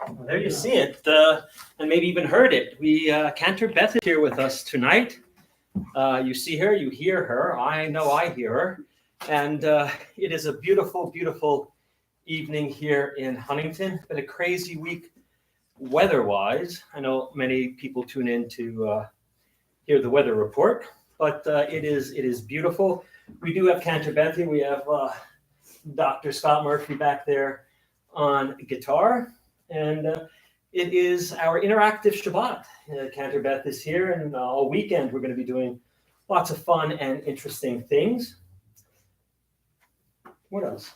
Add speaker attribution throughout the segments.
Speaker 1: Well, there you see it, and maybe even heard it. Cantor Beth is here with us tonight. You see her, you hear her. I know I hear her. And it is a beautiful, beautiful evening here in Huntington. It's been a crazy week weather-wise. I know many people tune in to hear the weather report, but it is beautiful. We do have Cantor Beth here. We have Dr. Scott Murphy back there on guitar, and it is our interactive Shabbat. Cantor Beth is here, and all weekend we're going to be doing lots of fun and interesting things. What else?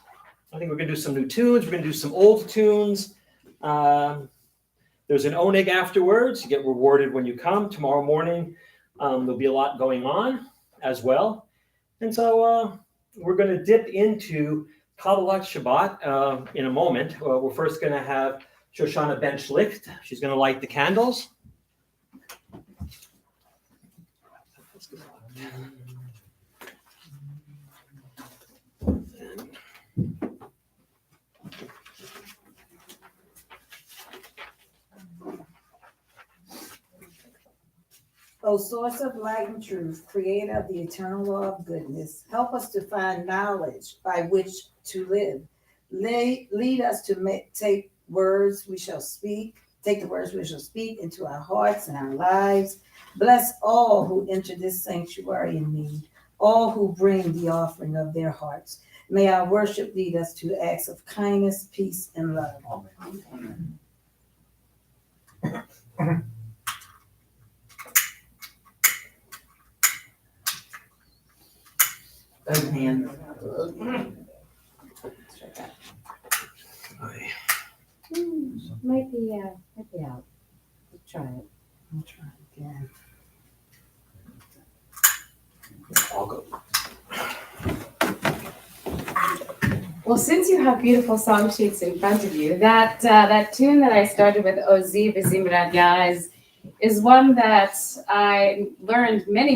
Speaker 1: I think we're going to do some new tunes. We're going to do some old tunes. There's an oneg afterwards. You get rewarded when you come. Tomorrow morning, there'll be a lot going on as well. And so we're going to dip into Kabbalat Shabbat in a moment. We're first going to have Shoshana Ben Schlicht. She's going to light the candles.
Speaker 2: O source of light and truth, creator of the eternal law of goodness, help us to find knowledge by which to live. Lead us to take the words we shall speak into our hearts and our lives. Bless all who enter this sanctuary in need, all who bring the offering of their hearts. May our worship lead us to acts of kindness, peace, and love. Amen.
Speaker 3: Both hands.
Speaker 4: Might be out. Let's try it.
Speaker 2: I'll try again.
Speaker 1: I'll go.
Speaker 4: Well, since you have beautiful song sheets in front of you, that tune that I started with Ozi V'Zimrat Yah is one that I learned many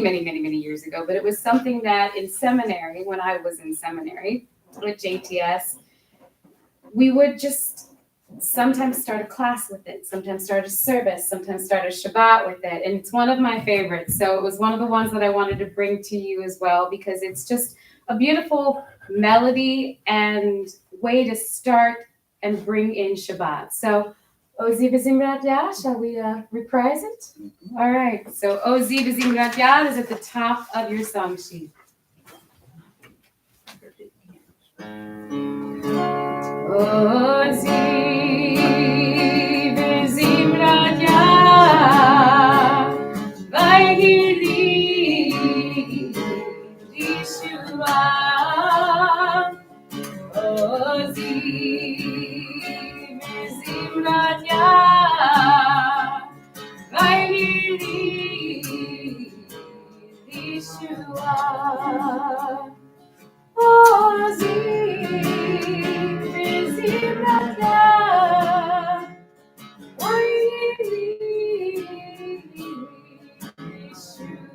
Speaker 4: years ago, but it was something that in seminary, when I was in seminary with JTS, we would just sometimes start a class with it, sometimes start a service, sometimes start a Shabbat with it, and it's one of my favorites. So it was one of the ones that I wanted to bring to you as well, because it's just a beautiful melody and way to start and bring in Shabbat. So Ozi V'Zimrat Yah, shall we reprise it? All right, so Ozi V'Zimrat Yah is at the top of your song sheet. Ozi V'Zimrat Yah, Vayhili Yeshua. Ozi V'Zimrat Yah, Vayhili Yeshua. Ozi V'Zimrat Yah, Vayhili Yeshua.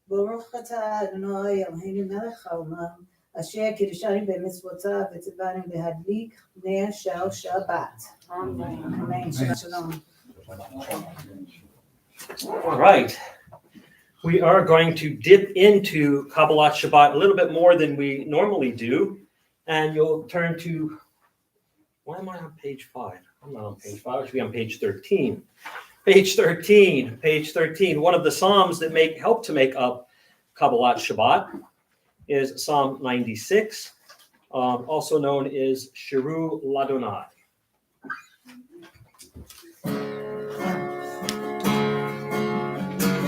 Speaker 2: Baruch atah Adonai Eloheinu melech haolam, asher kiddushani b'mitzvotav v'tzivanu b'hadlik ner shel Shabbat. Amen. Shabbat shalom.
Speaker 1: All right. We are going to dip into Kabbalat Shabbat a little bit more than we normally do. And you'll turn to, why am I on page 5? I'm not on page 5. I should be on page 13. Page 13. One of the Psalms that help to make up Kabbalat Shabbat is Psalm 96, also known as Shiru Ladonai.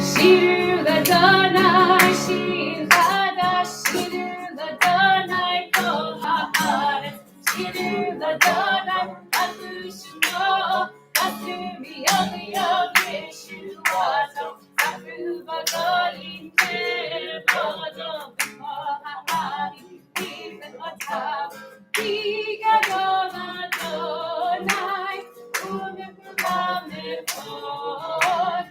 Speaker 4: Shir Ladonai, Shir Chadash, Shir Ladonai, Kol haaretz. Shir Ladonai, Atu Shemo, Atu Miyod Yeshuato, Atu V'Golim Kevodo, B'Kol ha'arim V'Mitzvotav, V'Gadol Adonai, U'Mekulam Echad.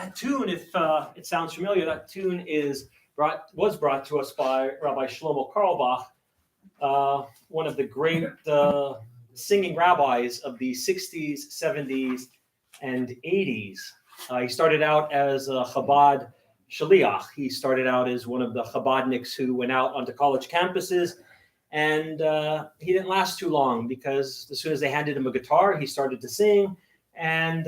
Speaker 1: That tune, if it sounds familiar, that tune was brought to us by Rabbi Shlomo Carlebach, one of the great singing rabbis of the 60s, 70s, and 80s. He started out as a Chabad Shaliach. He started out as one of the Chabadniks who went out onto college campuses, and he didn't last too long because as soon as they handed him a guitar, he started to sing, and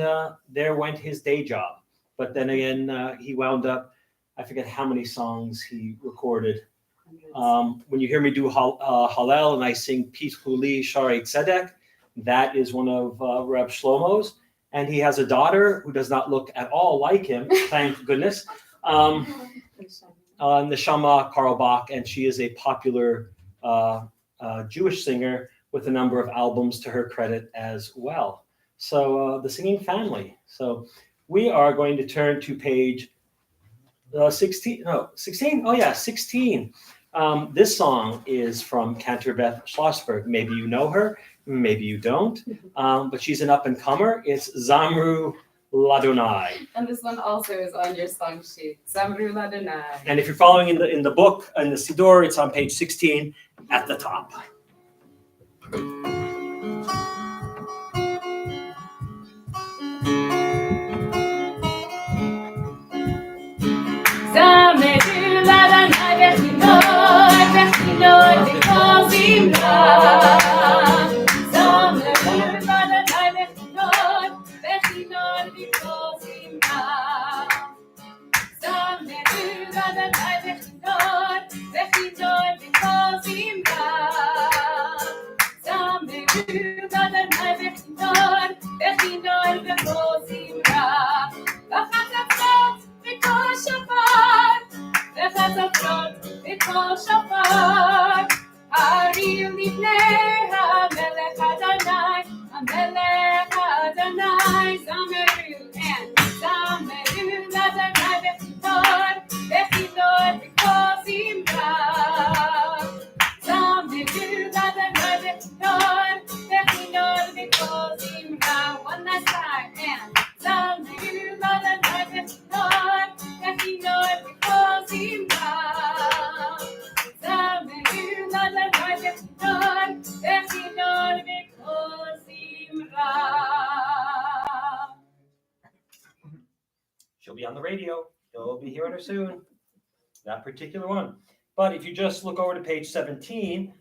Speaker 1: there went his day job. But then again, he wound up, I forget how many songs he recorded. When you hear me do Hallel and I sing Pit Huli Shari Tzedek, that is one of Reb Shlomo's. And he has a daughter who does not look at all like him, thank goodness, Neshama Carlebach, and she is a popular Jewish singer with a number of albums to her credit as well. So the singing family. So we are going to turn to page 16. Oh yeah, 16. This song is from Cantor Beth Schlossberg. Maybe you know her, maybe you don't, but she's an up-and-comer. It's Zamru Ladonai.
Speaker 4: And this one also is on your song sheet, Zamru Ladonai.
Speaker 1: And if you're following in the book, in the Siddur, it's on page 16 at the top.
Speaker 4: Zamru Ladonai Bechinor B'kol Zimra. Zamru Ladonai Bechinor B'kol Zimra. Zamru Ladonai Bechinor B'kol Zimra. Zamru Ladonai Bechinor B'kol Zimra. V'chatzot B'kol Shofar. V'chatzot B'kol Shofar. Aril Livnei HaMelech Adonai, HaMelech Adonai. Zamru and Zamru Ladonai Bechinor B'kol Zimra. Zamru Ladonai Bechinor B'kol Zimra. One last time, and Zamru Ladonai Bechinor B'kol Zimra. Zamru Ladonai Bechinor B'kol Zimra.
Speaker 1: She'll be on the radio. You'll be hearing her soon. That particular one. But if you just look over to page 17,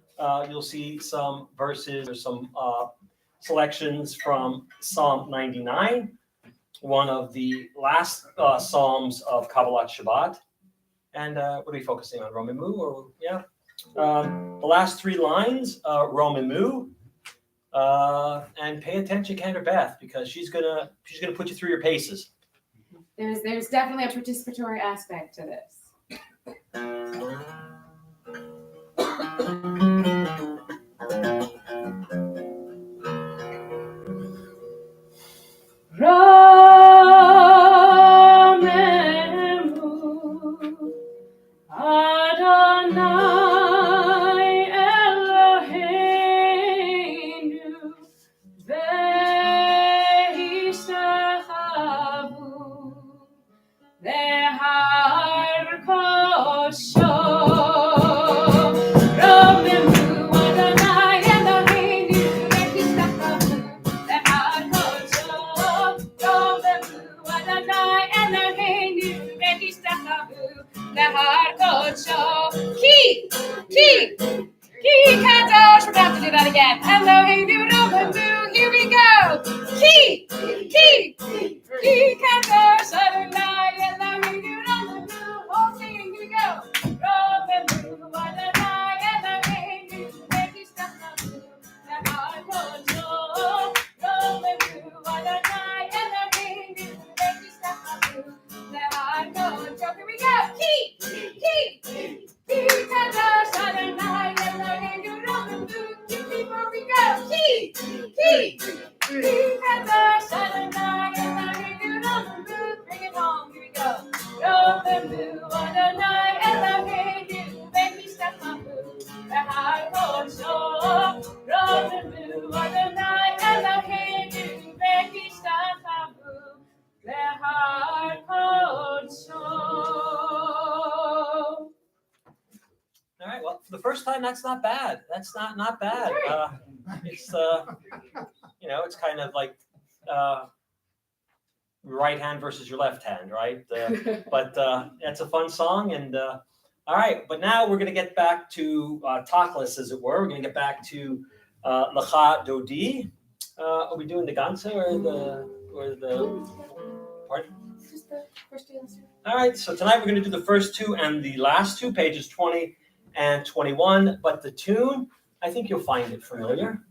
Speaker 1: you'll see some verses or some selections from Psalm 99, one of the last Psalms of Kabbalat Shabbat. And what are we focusing on? Romemu? Or yeah. The last three lines, Romemu. And pay attention, Cantor Beth, because she's gonna put you through your paces.
Speaker 4: There's definitely a participatory aspect to this. Romemu Adonai Eloheinu ve'ishachavu le'har kodsho. Romemu Adonai Eloheinu ve'ishachavu le'har kodsho. Romemu Adonai Eloheinu ve'ishachavu le'har kodsho. Ki kadosh. We're about to do that again. Eloheinu Romemu. Here we go. Ki kadosh Adonai Eloheinu Romemu. Whole thing. Here we go. Romemu Adonai Eloheinu ve'ishachavu le'har kodsho. Romemu Adonai Eloheinu ve'ishachavu le'har kodsho. Here we go. Ki kadosh Adonai
Speaker 1: for the first time, that's not bad. That's not bad. It's it's kind of like right hand versus your left hand, right? But it's a fun song, and all right. But now we're going to get back to Tachlis, as it were. We're going to get back to Lecha Dodi. Are we doing the Ganze or the pardon?
Speaker 4: Just the first two answers.
Speaker 1: All right, so tonight we're going to do the first two and the last two, pages 20 and 21. But the tune, I think you'll find it familiar.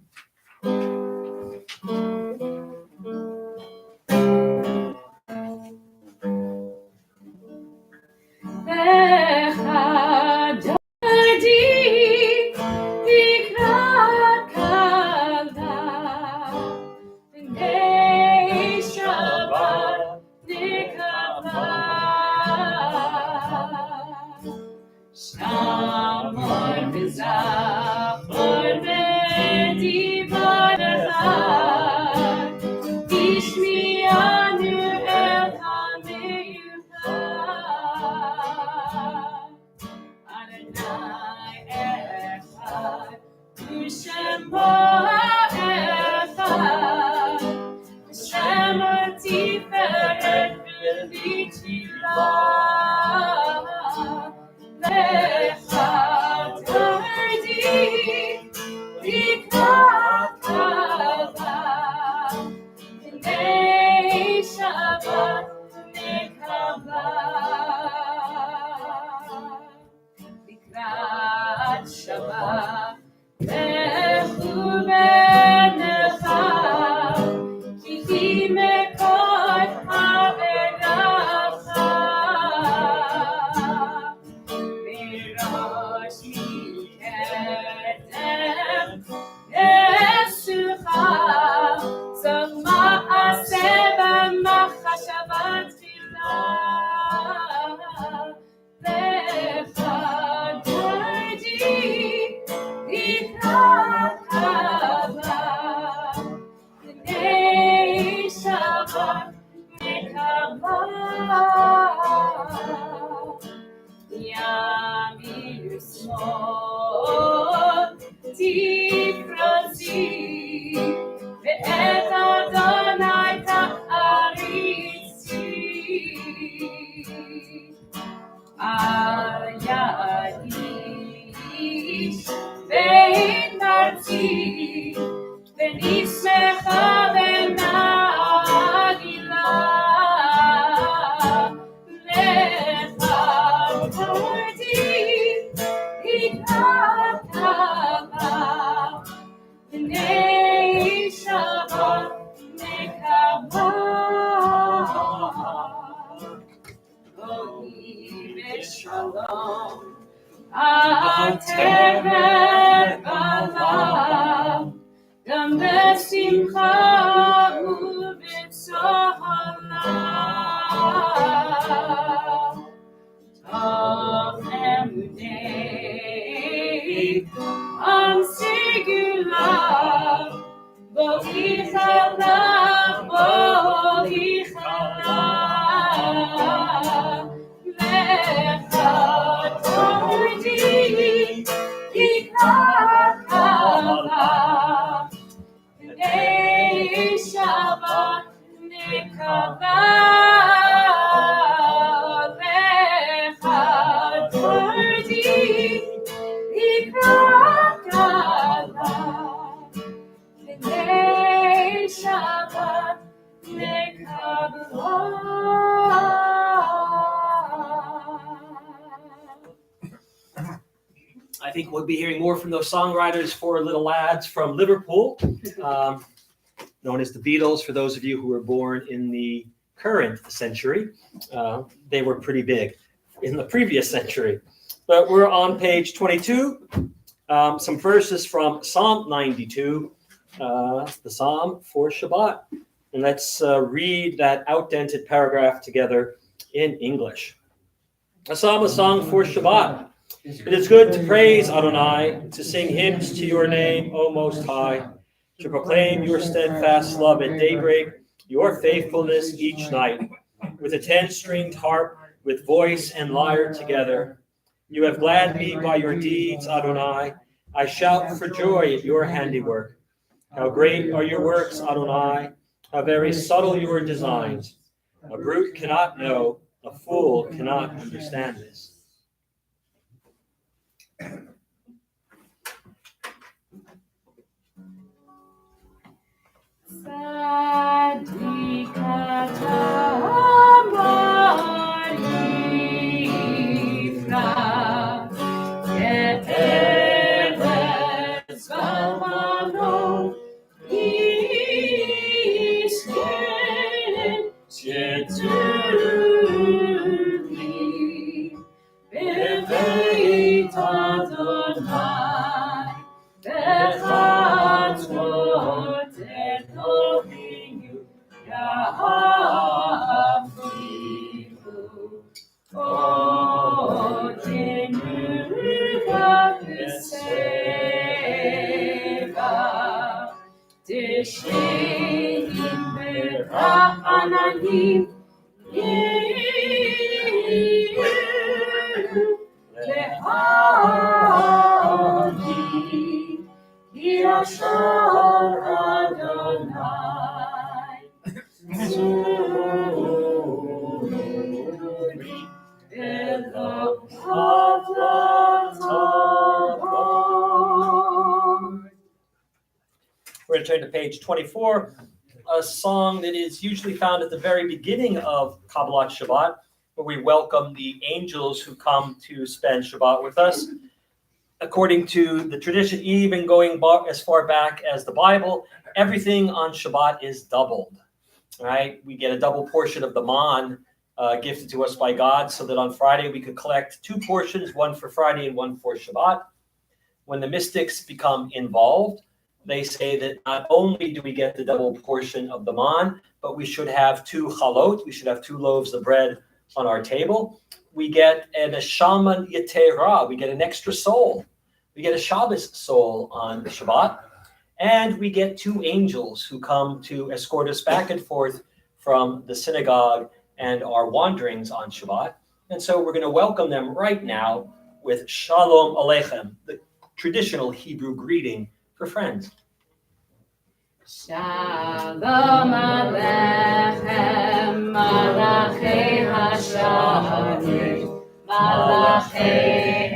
Speaker 1: I think we'll be hearing more from those songwriters, four little lads from Liverpool, known as the Beatles. For those of you who were born in the current century, they were pretty big in the previous century. But we're on page 22, some verses from Psalm 92, the Psalm for Shabbat. And let's read that outdented paragraph together in English. A psalm, a song for Shabbat. It is good to praise Adonai, to sing hymns to your name, O Most High, to proclaim your steadfast love at daybreak, your faithfulness each night, with a 10-stringed harp, with voice and lyre together. You have gladdened me by your deeds, Adonai. I shout for joy at your handiwork. How great are your works, Adonai. How very subtle your designs. A brute cannot know, a fool cannot understand this. We're going to turn to page 24, a song that is usually found at the very beginning of Kabbalat Shabbat, where we welcome the angels who come to spend Shabbat with us. According to the tradition, even going as far back as the Bible, everything on Shabbat is doubled, right? We get a double portion of the man gifted to us by God, so that on Friday we could collect two portions, one for Friday and one for Shabbat. When the mystics become involved, they say that not only do we get the double portion of the man, but we should have two chalot, we should have two loaves of bread on our table. We get an neshama yetera, we get an extra soul. We get a Shabbos soul on Shabbat. And we get two angels who come to escort us back and forth from the synagogue and our wanderings on Shabbat. And so we're going to welcome them right now with Shalom Aleichem, the traditional Hebrew greeting for friends.
Speaker 4: Shalom Aleichem, Malachei Hashanim, Malachei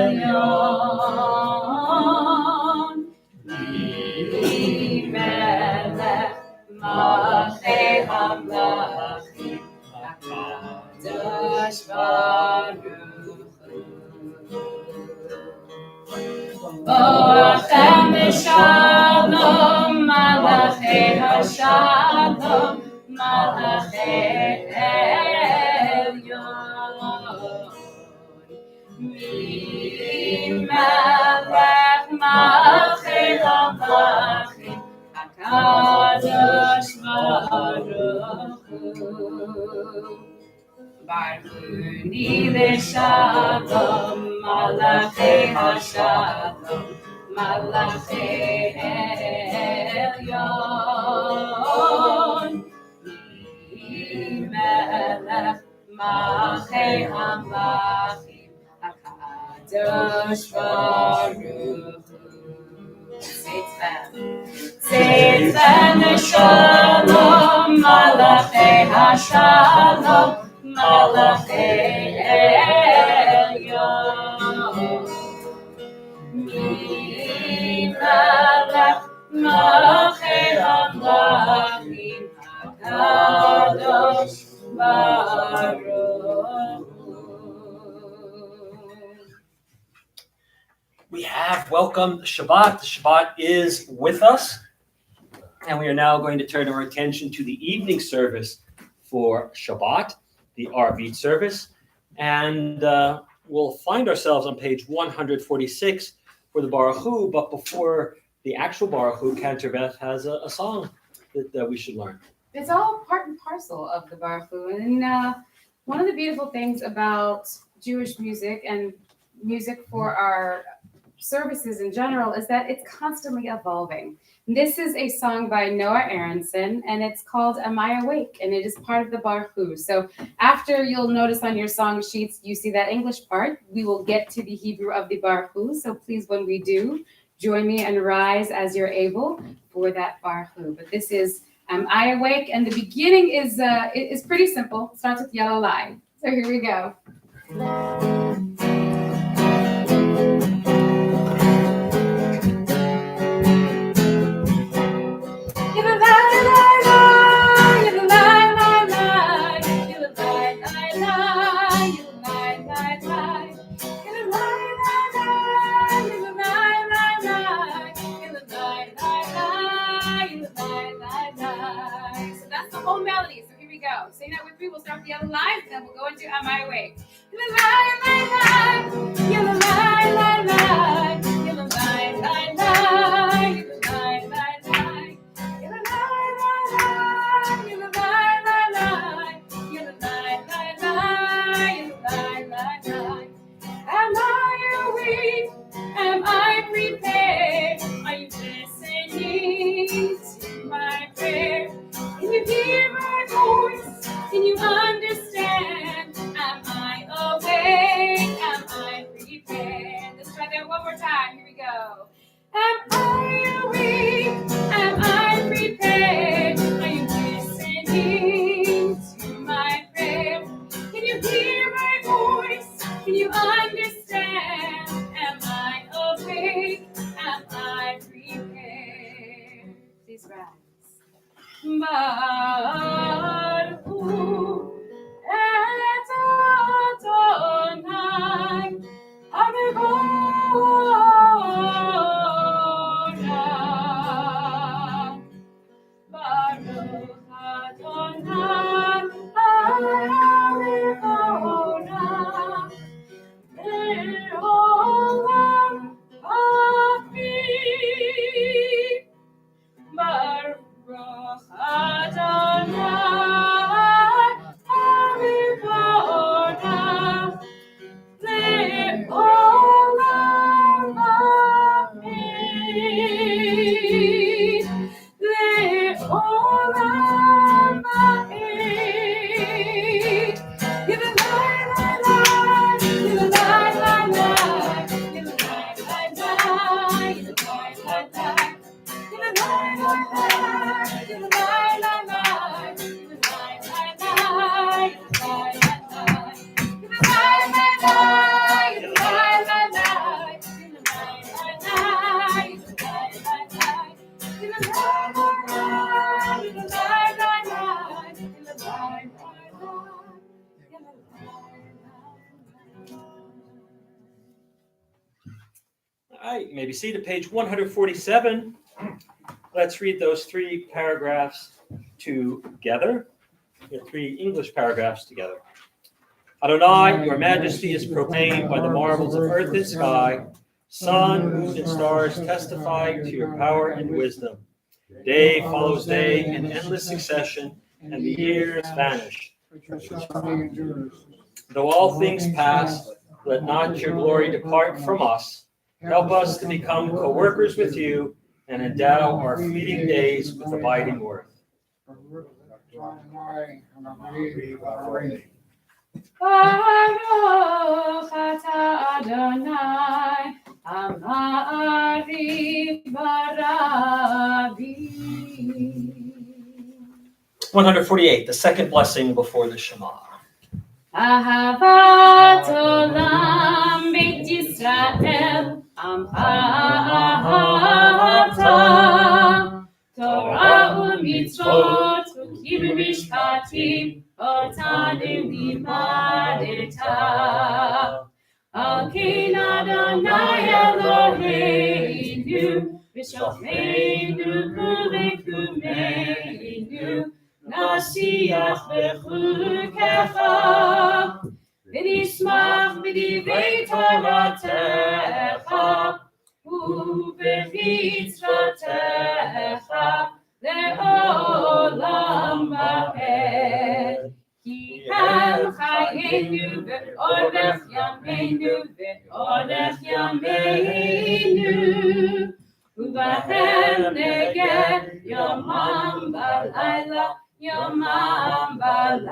Speaker 4: Elyon, Melech, Malachei Hamlachim, HaKadosh Baruch Boachem Shalom, Malachei Hashalom, Malachei Elyon. Melech Malachei Hamlachim, HaKadosh Baruch Hu. Baruni Leshalom, Malachei Hashalom, Malachei Elyon. Melech Malachei Hamlachim, HaKadosh Baruch Hu. Seitzven Shalom, Malachei Hashalom, Malachei Elyon. Melech Malachei Hamlachim, HaKadosh Baruch Hu.
Speaker 1: We have welcomed Shabbat. The Shabbat is with us. And we are now going to turn our attention to the evening service for Shabbat, the Arvit service. And we'll find ourselves on page 146 for the Baruch Hu. But before the actual Baruch Hu, Cantor Beth has a song that we should learn.
Speaker 4: It's all part and parcel of the Baruch Hu. And one of the beautiful things about Jewish music and music for our services in general is that it's constantly evolving. This is a song by Noah Aronson, and it's called Am I Awake? And it is part of the Barhu. So after you'll notice on your song sheets, you see that English part. We will get to the Hebrew of the Barhu. So please, when we do, join me and rise as you're able for that Barhu. But this is Am I Awake? And the beginning is pretty simple. It starts with yellow line. So here we go. Melody. So here we go. Sing that with me. We'll start with the other lines, then we'll go into Am I Awake? Am I awake? Am I prepared? Are you listening to my prayer? Can you hear my voice? Can you understand? Am I awake? Am I prepared? Let's try that one more time. Here we go. Am I awake? Am I prepared? Are you listening to my prayer? Can you hear my voice? Can you understand? Am I awake? Am I prepared? Please rise. Baruch et Adonai Hamevorach. Baruch Adonai Hamevorach. Le'olam Amin. Baruch Adonai Hamevorach. Le'olam Amin. Le'olam Amin. Give it light, light, light. Give it light, light, light. Give it light, light, light. Give it light, light, light. Give it light, light, light. Give it light, light, light. Give it light, light, light. Light, light, light. Give it light, light, light. Give it light, light, light. Give it light, light, light. Give it light, light, light. Give it light, light, light. Give it light, light, light. Give it light, light, light. Give it light, light, light.
Speaker 1: All right, maybe see to page 147. Let's read those three paragraphs together. The three English paragraphs together. Adonai, your majesty is proclaimed by the marvels of earth and sky. Sun, moon, and stars testify to your power and wisdom. Day follows day in endless succession, and the years vanish. Though all things pass, let not your glory depart from us. Help us to become co-workers with you and endow our fleeting days with abiding worth.
Speaker 4: Baruch atah Adonai, Amari Barabi.
Speaker 1: 148, the second blessing before the Shema.
Speaker 4: Ahavat olam Beit Yisrael, Am ahavta, Torah u'mitzvot u'kim mishpatim, otanu limadeta. Al kein Adonai Eloheinu, v'shofeinu u'v'kumeinu, nasiach b'chukecha, v'nishmach b'divrei Toratecha, u'b'mitzvotecha, le'olam va'ed. Ki hem chayenu ve'orech yameinu ve'orech yameinu. לילה, יומם בלילה.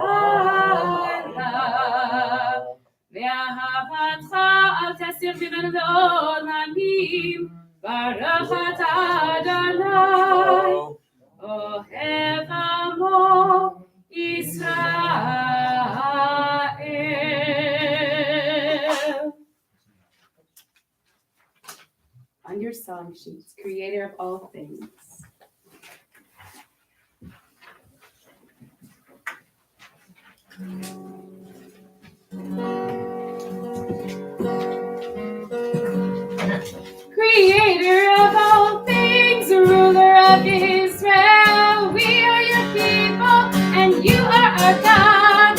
Speaker 4: ואהבתך אל תסיר ממנו לעולמים, ברוך אתה אדוני, אוהב עמו ישראל. On your song sheets, creator of all things. Creator of all things, ruler of Israel, we are your people and you are our God.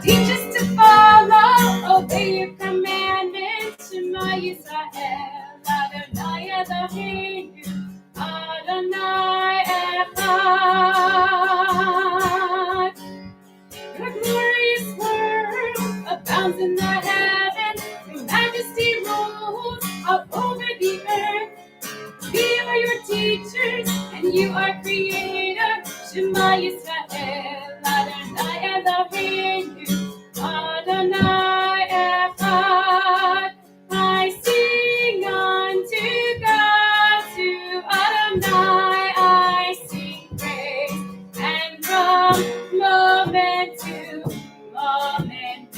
Speaker 4: Teach us to follow, obey your commandments, Shema Yisrael, Adonai Eloheinu, Adonai Echad. Your glorious word abounds in the heavens, your majesty rules all over the earth. We are your teachers and you are creator, Shema Yisrael, Adonai Eloheinu, Adonai Echad. I sing unto God, to Adonai I sing praise, and from moment to moment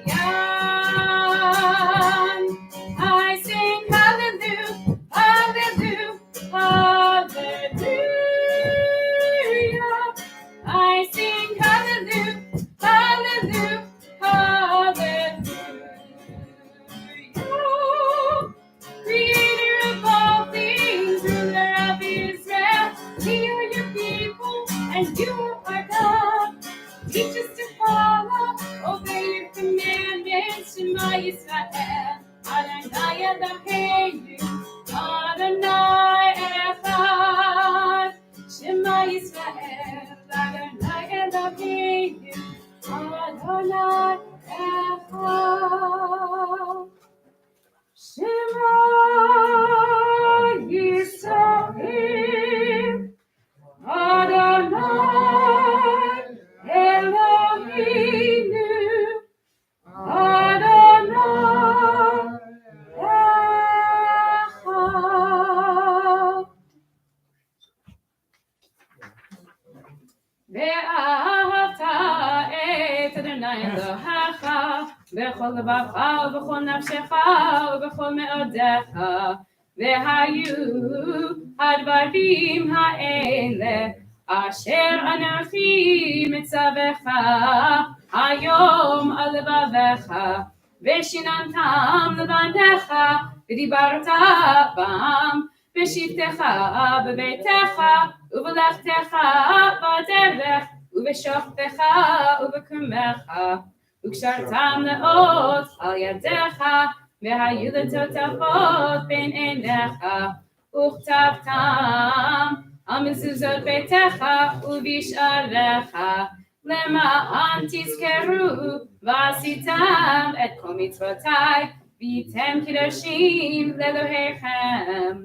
Speaker 4: beyond, I sing hallelujah, hallelujah, hallelujah. I sing hallelujah, hallelujah, hallelujah. Creator of all things, ruler of Israel, we are your people and you are God. Teach us to follow, obey your commandments, Shema Yisrael, Adonai Eloheinu, Adonai Echad. Shema Yisrael, Adonai Eloheinu, Adonai Echad. Shema Yisrael, Adonai Eloheinu, Adonai Echad. ואהבת את אדוני אלוהיך בכל לבבך ובכל נפשך ובכל מאודיך, והיו הדברים האלה אשר אנוכי מצווך היום על לבביך, ושיננתם לבניך ודיברת בם בשבתך בביתך ובלכתך בדרך ובשוכבך ובקומך, וקשרתם לאות על ידיך, והיו לטוטפות בין עיניך, וכתבתם על מזוזות ביתך ובשעריך, למען תזכרו ועשיתם את כל מצוותיי, והייתם קדושים לאלוהיכם.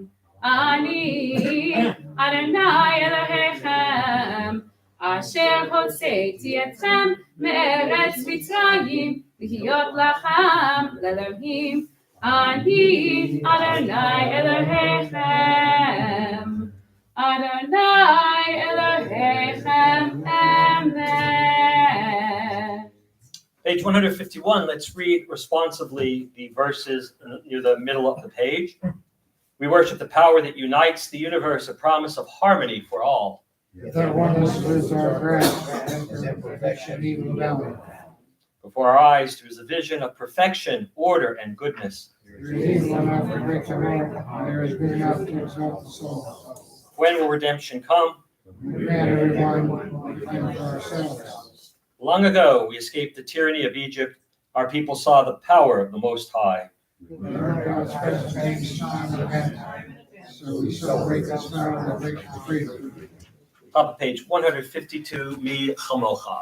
Speaker 4: אני אדוני אלוהיכם, אשר הוצאתי אתכם מארץ מצרים, להיות לכם לאלוהים. אני אדוני אלוהיכם, אדוני אלוהיכם אמת.
Speaker 1: Page 151, let's read responsively the verses near the middle of the page. We worship the power that unites the universe, a promise of harmony for all.
Speaker 3: That oneness is our grasp, and perfection even bound.
Speaker 1: Before our eyes, there is a vision of perfection, order, and goodness.
Speaker 3: There is evil enough to break the heart, and there is good enough to exalt the soul.
Speaker 1: When will redemption come?
Speaker 3: We command everyone to find for ourselves.
Speaker 1: Long ago, we escaped the tyranny of Egypt. Our people saw the power of the Most High.
Speaker 3: We learn God's presence names time and event, so we celebrate this time of freedom.
Speaker 1: Top of page 152, Mi Chamocha.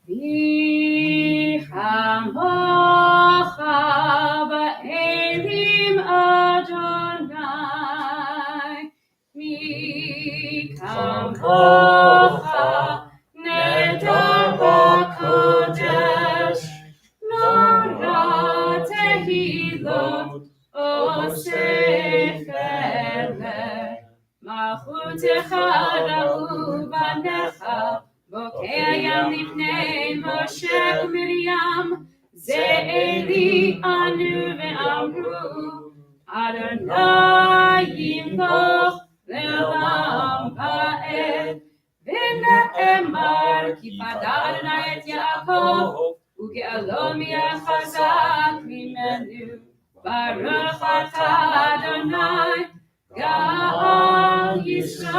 Speaker 4: Vi chamocha ba'elim Adonai, mi chamocha והיה לפני משה ומרים, זה אלי ענו ואמרו, אדוני ימלוך לעולם ועד, ונאמר כי פדה אדוני את יעקב, וגאלו מיד חזק ממנו, ברוך אתה אדוני גאל ישראל.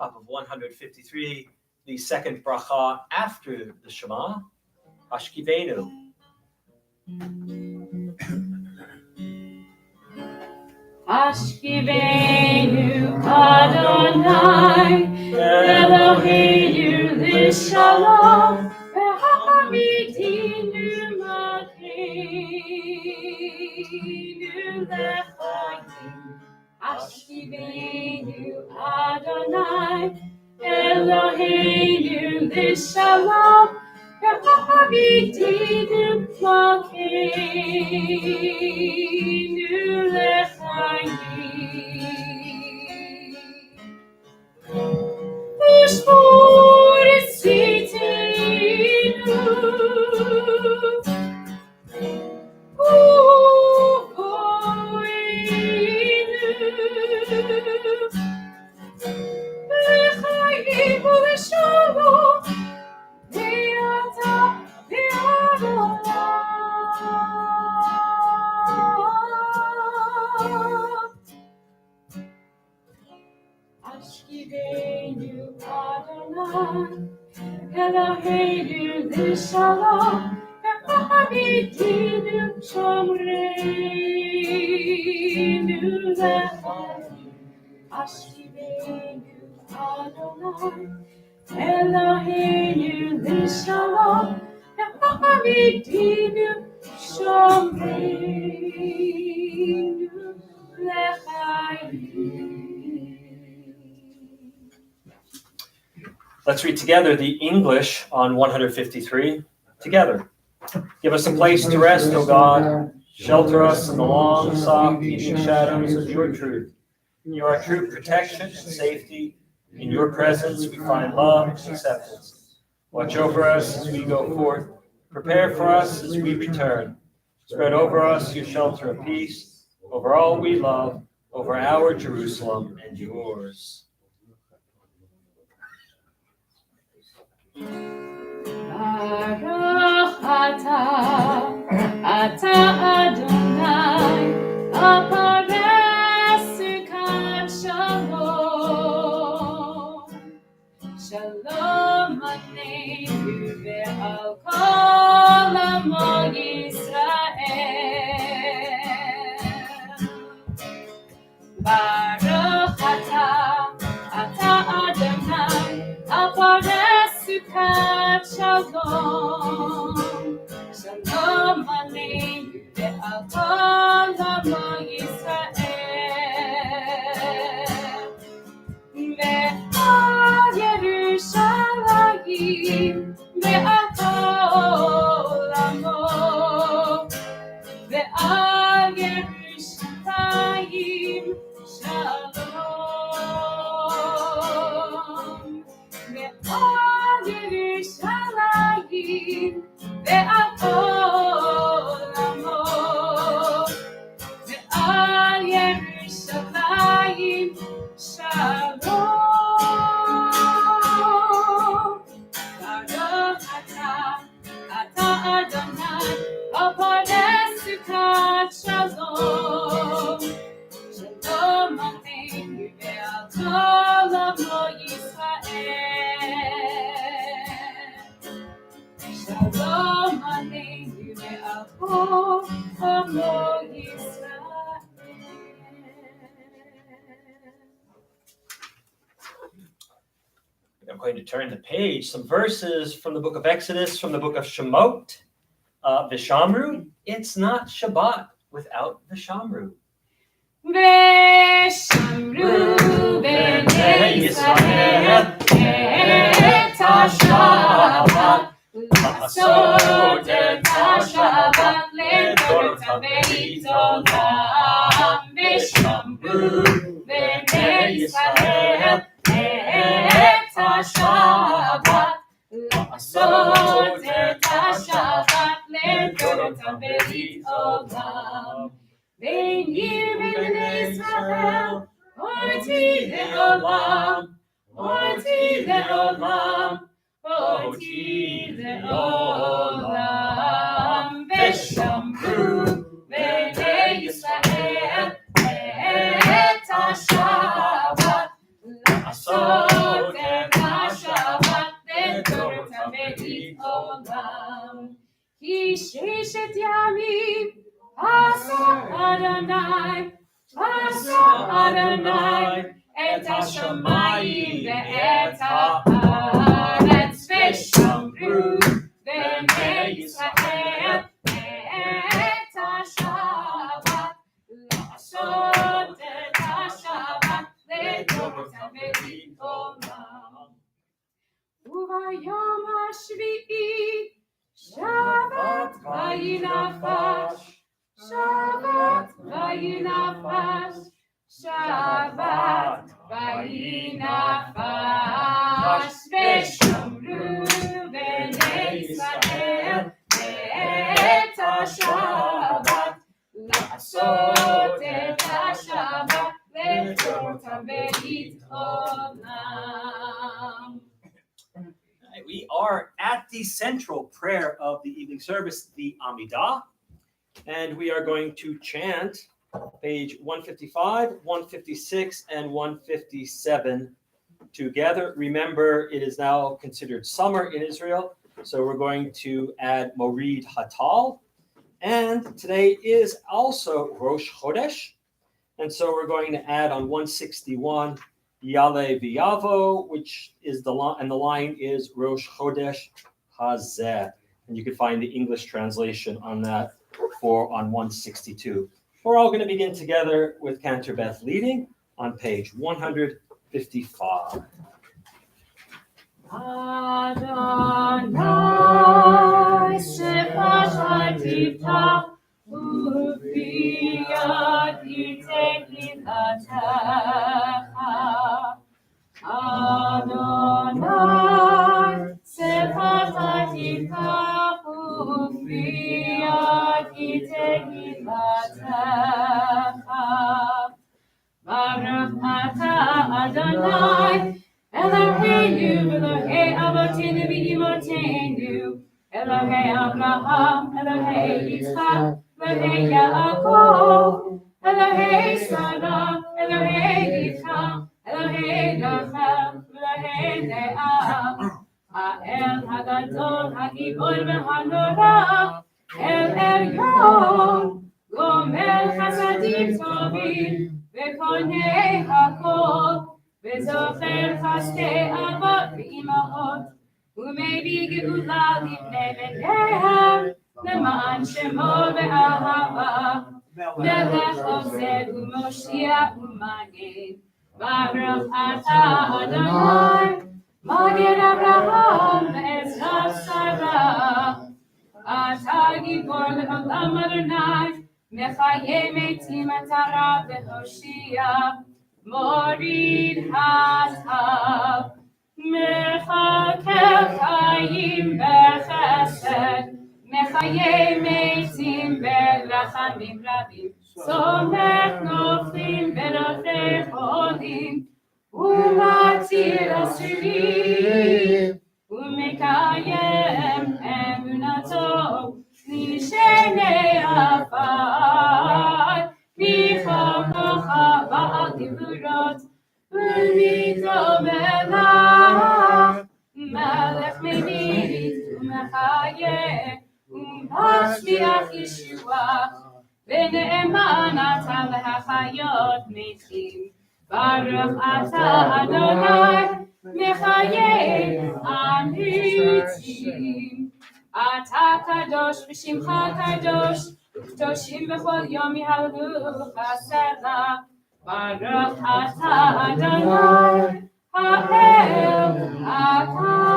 Speaker 1: Top of 153, the second bracha after the Shema, Hashkivenu.
Speaker 4: Hashkivenu Adonai Eloheinu l'shalom ve'hamitinu malkeinu l'chaim. Hashkivenu Adonai Eloheinu l'shalom ve'hamitinu malkeinu l'chaim. V'shmor tzitenu u'hoinu l'chaim u'l'shalom ve'ata ve'adonai. Hashkivenu Adonai Eloheinu l'shalom ve'hamitinu shomreinu l'chaim. Hashkivenu Adonai Eloheinu l'shalom ve'hamitinu shomreinu l'chaim.
Speaker 1: Let's read together the English on 153 together. Give us a place to rest, O God. Shelter us in the long, soft, evening shadows of your truth. You are true protection and safety. In your presence we find love and acceptance. Watch over us as we go forth. Prepare for us as we return. Spread over us your shelter of peace, over all we love, over our Jerusalem and yours.
Speaker 4: Baruch ata Adonai, apares sukat shalom. Shalom aleinu ve'al kol amo Yisrael. Baruch ata Adonai, apares sukat shalom. Shalom aleinu ve'al kol amo Yisrael. Ve'al Yerushalayim ve'al kol amo. Ve'al Yerushalayim shalom. Ve'al Yerushalayim ve'al kol amo. Ve'al Yerushalayim shalom. Baruch ata Adonai, apares sukat shalom. Shalom aleinu ve'al kol amo Yisrael. Shalom aleinu ve'al kol amo Yisrael.
Speaker 1: I'm going to turn the page. Some verses from the book of Exodus, from the book of Shemot, Vishamru. It's not Shabbat without Vishamru.
Speaker 4: Veshamru b'nei Yisrael et ha-Shabbat, לעשות את השבת לדורות בית עולם. ושמרו בני ישראל השבת, לעשות את השבת לדורותם ברית עולם. בין עיר ובני ישראל, אותי לעולם, אותי לעולם, אותי לעולם. ושמרו בני ישראל את השבת, לעשות את השבת לדורותם ברית עולם. כי ששת ימים עשה אדוני, עשה אדוני את השמיים ואת הארץ, ושמרו בני ישראל את השבת, לעשות את השבת לדורותם ברית עולם. וביום השביעי שבת ויהי נפש, שבת ויהי נפש, שבת ויהי נפש. ושמרו בני ישראל את השבת, לעשות את השבת לדורותם ברית עולם.
Speaker 1: We are at the central prayer of the evening service, the Amidah, and we are going to chant page 155, 156, and 157 together. Remember, it is now considered summer in Israel, so we're going to add Morid Hatal, and today is also Rosh Chodesh, and so we're going to add on 161 Yale V'yavo, which is the line, and the line is Rosh Chodesh Hazeh. And you can find the English translation on that on 162. We're all going to begin together with Cantor Beth leading on page 155.
Speaker 4: Adonai Sefat Tifta Ufiyat Itekilatecha. Adonai Sefat Tifta Ufiyat Itekilatecha. Baruch atah Adonai Eloheinu Elohei Avotinu v'Imotenu, Elohei Abraham, Elohei Yitzchak, Elohei Yaakov, Elohei Sarah, Elohei Rivka, Elohei Rachel, Elohei Leah, Ha'el Hagadol, Hagibor v'Hanora, El Elyon, Gomer Chasadim Tovim, V'Konei Hakol, וזוכר חסדי אבות ואימהות, ומביא גאולה לבני בניהם, למען שמו ואהבה, מלך עוזר ומושיע ומגן. ברוך אתה אדוני, מגן אברהם ועזרת שרה. אתה גיבור לעולם אדוני, מחיה מתים אתה רב והושיע. Morid Hatal, Mechakel Chaim Bechesed, Mechaye Meitim Berachamim Rabim, Somech Noflim Berofei Cholim, Umatzil Asirim, Umekayem Emunato, Lishenei Afar, Michokocha Ba'al Gevurot, U'mito Melech, Melech Merit, U'mechayeh, U'mashmiach Yeshua, V'ne'eman ata l'hachayot mechim, Baruch ata Adonai, Mechayeh Amitim. Ata kadosh v'shimcha kadosh, Toshim b'chol yom yihallelu chasela. Baruch ata Adonai ha'el hakadosh.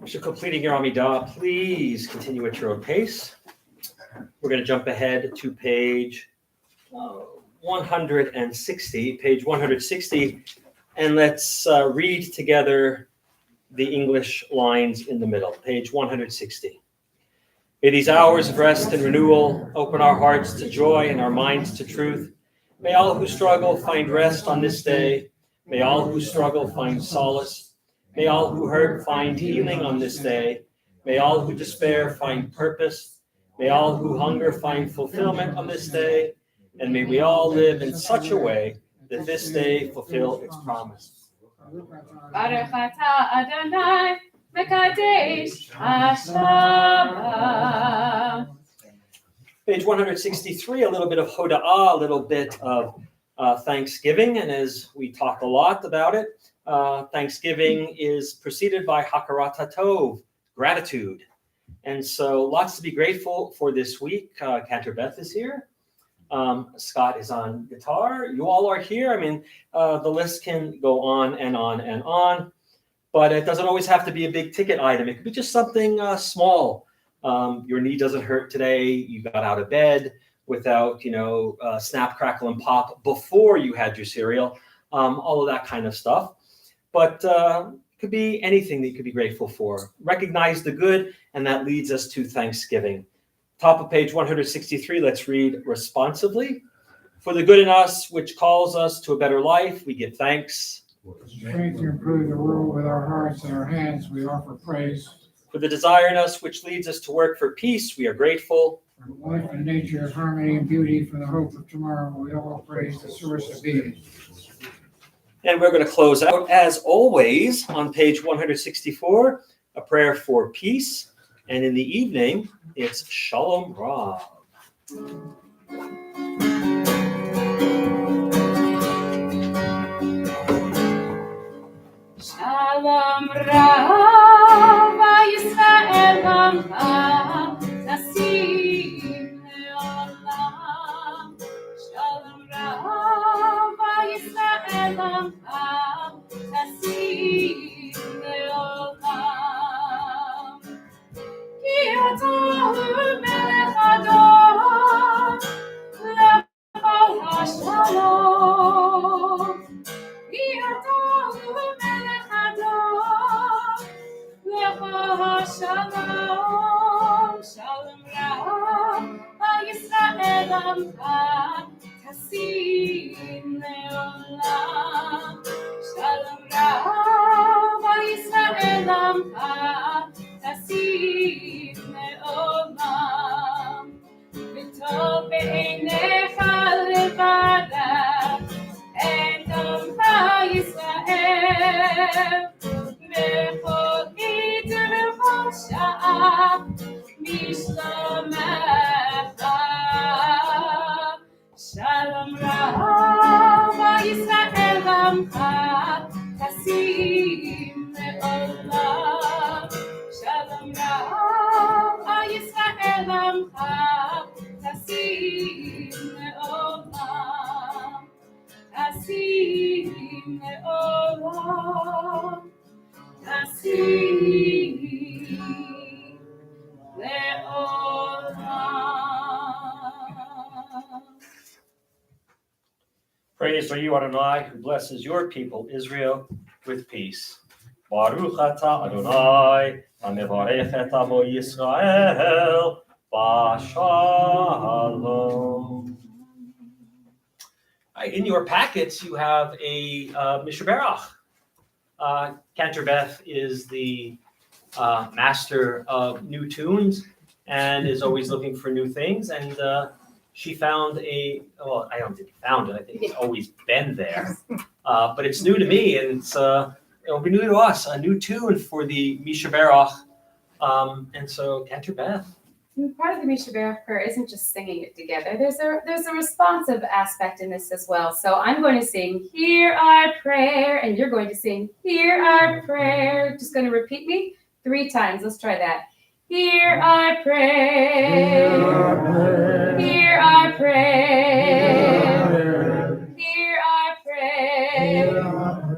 Speaker 1: So completing your Amidah, please continue at your own pace. We're going to jump ahead to page 160, page 160, and let's read together the English lines in the middle, page 160. May these hours of rest and renewal open our hearts to joy and our minds to truth. May all who struggle find rest on this day. May all who struggle find solace. May all who hurt find healing on this day. May all who despair find purpose. May all who hunger find fulfillment on this day. And may we all live in such a way that this day fulfill its promise.
Speaker 4: Baruch atah Adonai, Mekadesh Hashem.
Speaker 1: Page 163, a little bit of hoda'ah, a little bit of thanksgiving. And as we talk a lot about it, Thanksgiving is preceded by Hakarat HaTov, gratitude. And so lots to be grateful for this week. Cantor Beth is here. Scott is on guitar. You all are here. I mean, the list can go on and on and on, but it doesn't always have to be a big ticket item. It could be just something small. Your knee doesn't hurt today. You got out of bed without, snap, crackle, and pop before you had your cereal. All of that kind of stuff. But it could be anything that you could be grateful for. Recognize the good, and that leads us to Thanksgiving. Top of page 163, let's read responsively. For the good in us, which calls us to a better life, we give thanks.
Speaker 3: Strength to improve the world with our hearts and our hands, we offer praise.
Speaker 1: For the desire in us, which leads us to work for peace, we are grateful.
Speaker 3: For life and nature, harmony and beauty, for the hope of tomorrow, we all praise the source of being.
Speaker 1: And we're going to close out, as always, on page 164, a prayer for peace. And in the evening, it's Shalom Rav.
Speaker 4: Shalom Rav, Yisrael Amcha, Nasim Leolam. Shalom Rav, Yisrael Amcha, Nasim Leolam. Ki atah melech Adon, lechol hashalom. Ki atah melech Adon, lechol hashalom. Shalom Rav, Yisrael Amcha, Tasim Leolam. Shalom Rav, Yisrael Amcha, Tasim Leolam. V'tov b'einecha levada, et Amcha Yisrael. B'chol עת ובכל שעה, משלומך. Shalom Rav, Yisrael Amcha, Tasim Leolam. Shalom Rav, Yisrael Amcha, Tasim Leolam. Tasim Leolam. Tasim Leolam.
Speaker 1: Praise are you, Adonai, who blesses your people, Israel, with peace. Baruch atah Adonai, hamevarech et amo Yisrael, b'shalom. In your packets, you have a Mishnah Berach. Cantor Beth is the master of new tunes and is always looking for new things. And she found well, I don't think she found it. I think it's always been there. But it's new to me, and it'll be new to us, a new tune for the Misha Baruch. And so, Cantor Beth.
Speaker 4: And part of the Misha Baruch prayer isn't just singing it together. There's a responsive aspect in this as well. So I'm going to sing, "Hear our prayer," and you're going to sing, "Hear our prayer." Just going to repeat me 3 times. Let's try that. Hear our prayer. Hear our prayer. Hear our prayer.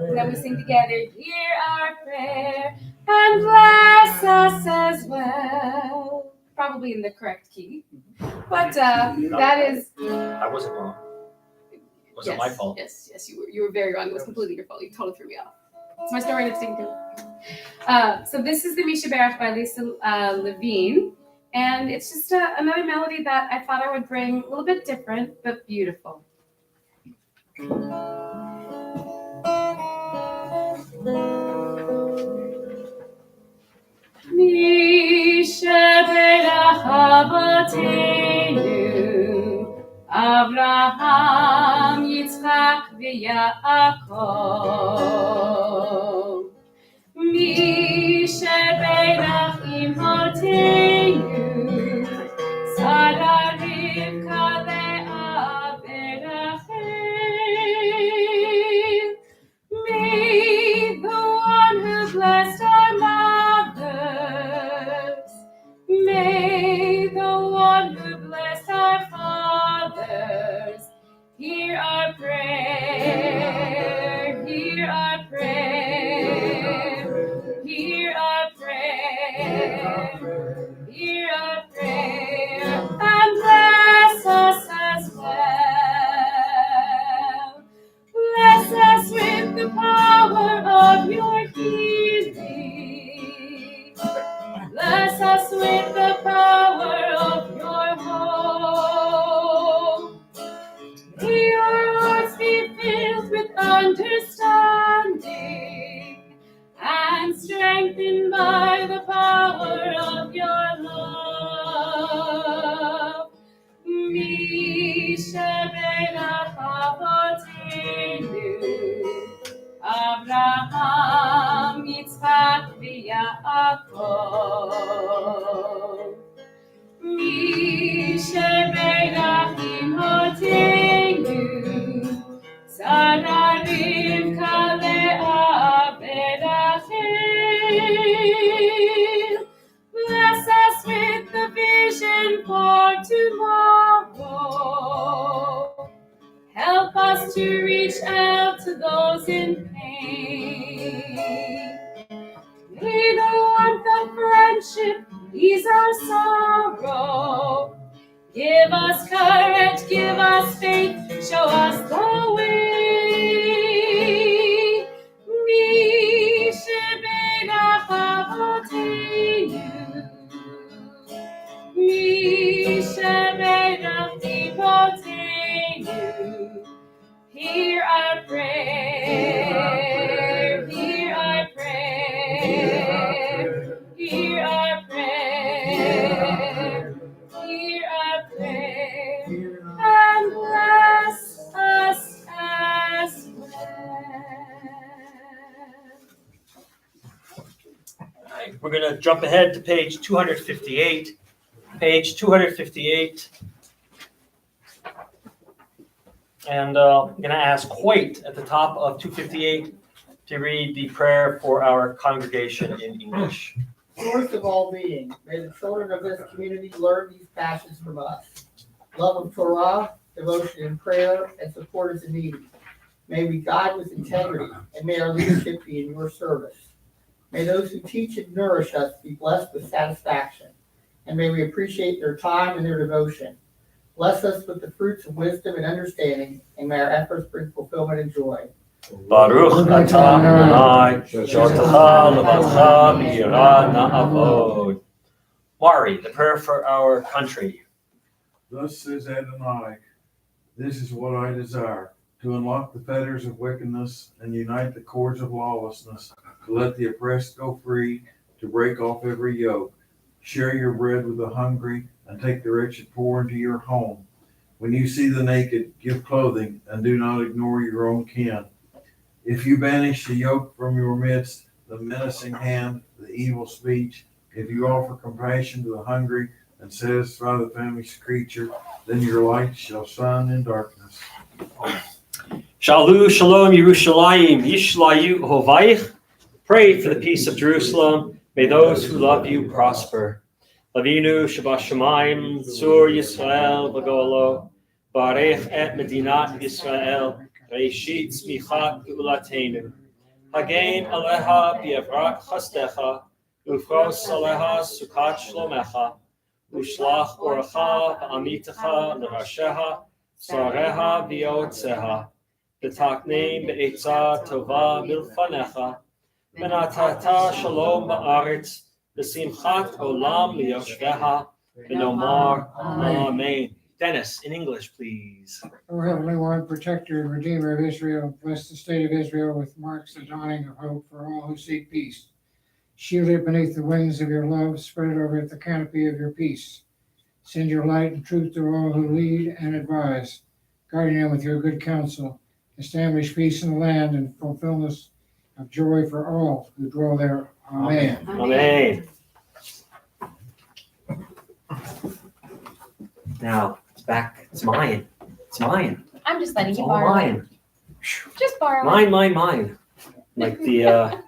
Speaker 4: And then we sing together, "Hear our prayer, and bless us as well." Probably in the correct key. But that is...
Speaker 1: I wasn't wrong. It wasn't my fault.
Speaker 4: Yes, you were very wrong. It was completely your fault. You totally threw me off. It's my story to sing through. So this is the Misha Baruch by Lisa Levine. And it's just another melody that I thought I would bring a little bit different, but beautiful. Misha Baruch Avotenu, Avraham, Yitzchak, v'Yaakov. Misha Baruch Imotenu, Sarah, Rivka, Leah, Berachel. May the one who blessed our mothers, may the one who blessed our fathers, hear our prayer, hear our prayer, hear our prayer, hear our prayer, and bless us as well. Bless us with the power of your healing. Bless us with the power of your hope. May your hearts be filled with understanding and strengthened by the power of your love. Misha Baruch Avotenu, Avraham, Yitzchak, v'Yaakov. Misha Baruch Imotenu, Sarah, Rivka, Leah, Berachel. Bless us with the vision for tomorrow. Help us to reach out to those in pain. May the warmth of friendship ease our sorrow. Give us courage, give us faith, show us the way. Misha Baruch Avotenu, Misha Baruch Avotenu, hear our prayer, hear our prayer, hear our prayer, hear our prayer, and bless us as
Speaker 1: All right, we're going to jump ahead to page 258. Page 258. And I'm going to ask Hoyt at the top of 258 to read the prayer for our congregation in English.
Speaker 5: Source of all being, may the children of this community learn these passions from us. Love of Torah, devotion in prayer, and support as needed. May we guide with integrity, and may our leadership be in your service. May those who teach and nourish us be blessed with satisfaction, and may we appreciate their time and their devotion. Bless us with the fruits of wisdom and understanding, and may our efforts bring fulfillment and joy.
Speaker 1: Baruch atah Adonai, shortecha levacha b'yirah na'avod. Mari, the prayer for our country.
Speaker 6: Thus says Adonai, this is what I desire, to unlock the fetters of wickedness and unite the cords of lawlessness, to let the oppressed go free, to break off every yoke. Share your bread with the hungry, and take the rich and poor into your home. When you see the naked, give clothing, and do not ignore your own kin. If you banish the yoke from your midst, the menacing hand, the evil speech, if you offer compassion to the hungry and satisfy the famished creature, then your light shall shine in darkness.
Speaker 1: Shalu Shalom Yerushalayim Yishlayu Hovayich. Pray for the peace of Jerusalem. May those who love you prosper. Lavinu Shabashamayim Sur Yisrael Bagolo Barech et Medinat Yisrael Reishit Smichat Ulatenu Hagen Aleha Biavrak Chastecha Ufros Aleha Sukat Shlomecha Ushlach Oracha Amitecha Lerasheha Sareha Viotzeha B'takneim Be'etza Tova Milfanecha Menatata Shalom Ba'aretz B'simchat Olam Liyoshveha B'nomar Amen. Dennis, in English, please.
Speaker 3: O Heavenly One, protector and redeemer of Israel, bless the state of Israel with marks of dawning of hope for all who seek peace. Shield it beneath the wings of your love, spread it over the canopy of your peace. Send your light and truth to all who lead and advise, guarding them with your good counsel. Establish peace in the land and fulfillment of joy for all who dwell there. Amen.
Speaker 1: Amen. Now, it's back. It's mine. It's mine.
Speaker 4: I'm just letting
Speaker 1: It's
Speaker 4: you
Speaker 1: all
Speaker 4: borrow it.
Speaker 1: mine.
Speaker 4: Just borrow
Speaker 1: Mine, mine, mine. Like the,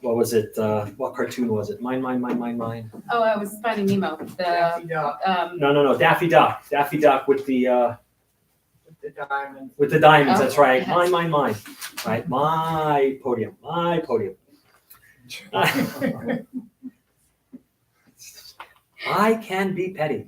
Speaker 1: what was it? What cartoon was it? Mine, mine, mine, mine, mine.
Speaker 4: Oh, I was Finding Nemo.
Speaker 5: Daffy
Speaker 4: The
Speaker 5: Duck
Speaker 1: No. Daffy Duck. Daffy Duck with the
Speaker 5: with the diamond.
Speaker 1: diamonds.
Speaker 4: Oh.
Speaker 1: That's right. Mine, mine, mine. Right. My podium. My podium. I can be petty.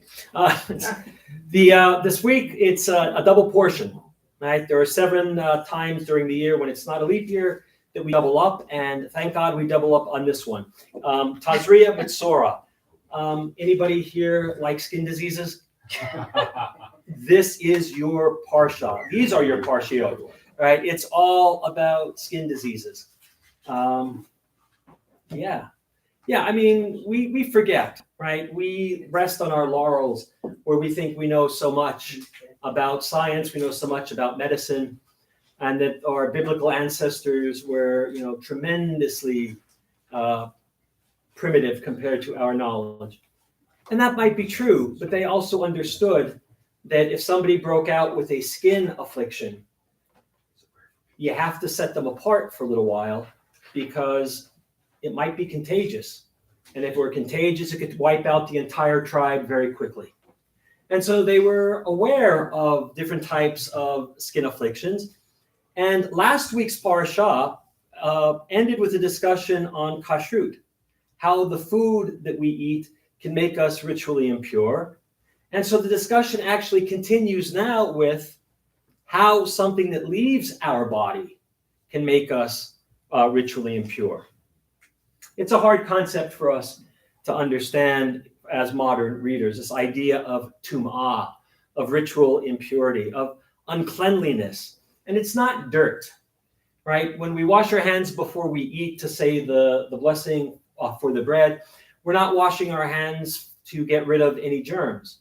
Speaker 1: This week it's a double portion. Right. There are 7 times during the year when it's not a leap year that we double up, and thank God we double up on this one. Tazria Mitzora. Anybody here like skin diseases? This is your parsha. These are your parshiot, right? It's all about skin diseases. Yeah. I mean, we forget, right? We rest on our laurels where we think we know so much about science, we know so much about medicine, and that our biblical ancestors were, tremendously primitive compared to our knowledge. And that might be true, but they also understood that if somebody broke out with a skin affliction, you have to set them apart for a little while because it might be contagious. And if it were contagious, it could wipe out the entire tribe very quickly. And so they were aware of different types of skin afflictions. And last week's parasha ended with a discussion on kashrut, how the food that we eat can make us ritually impure. And so the discussion actually continues now with how something that leaves our body can make us ritually impure. It's a hard concept for us to understand as modern readers, this idea of tum'ah, of ritual impurity, of uncleanliness. And it's not dirt, right? When we wash our hands before we eat to say the blessing for the bread, we're not washing our hands to get rid of any germs.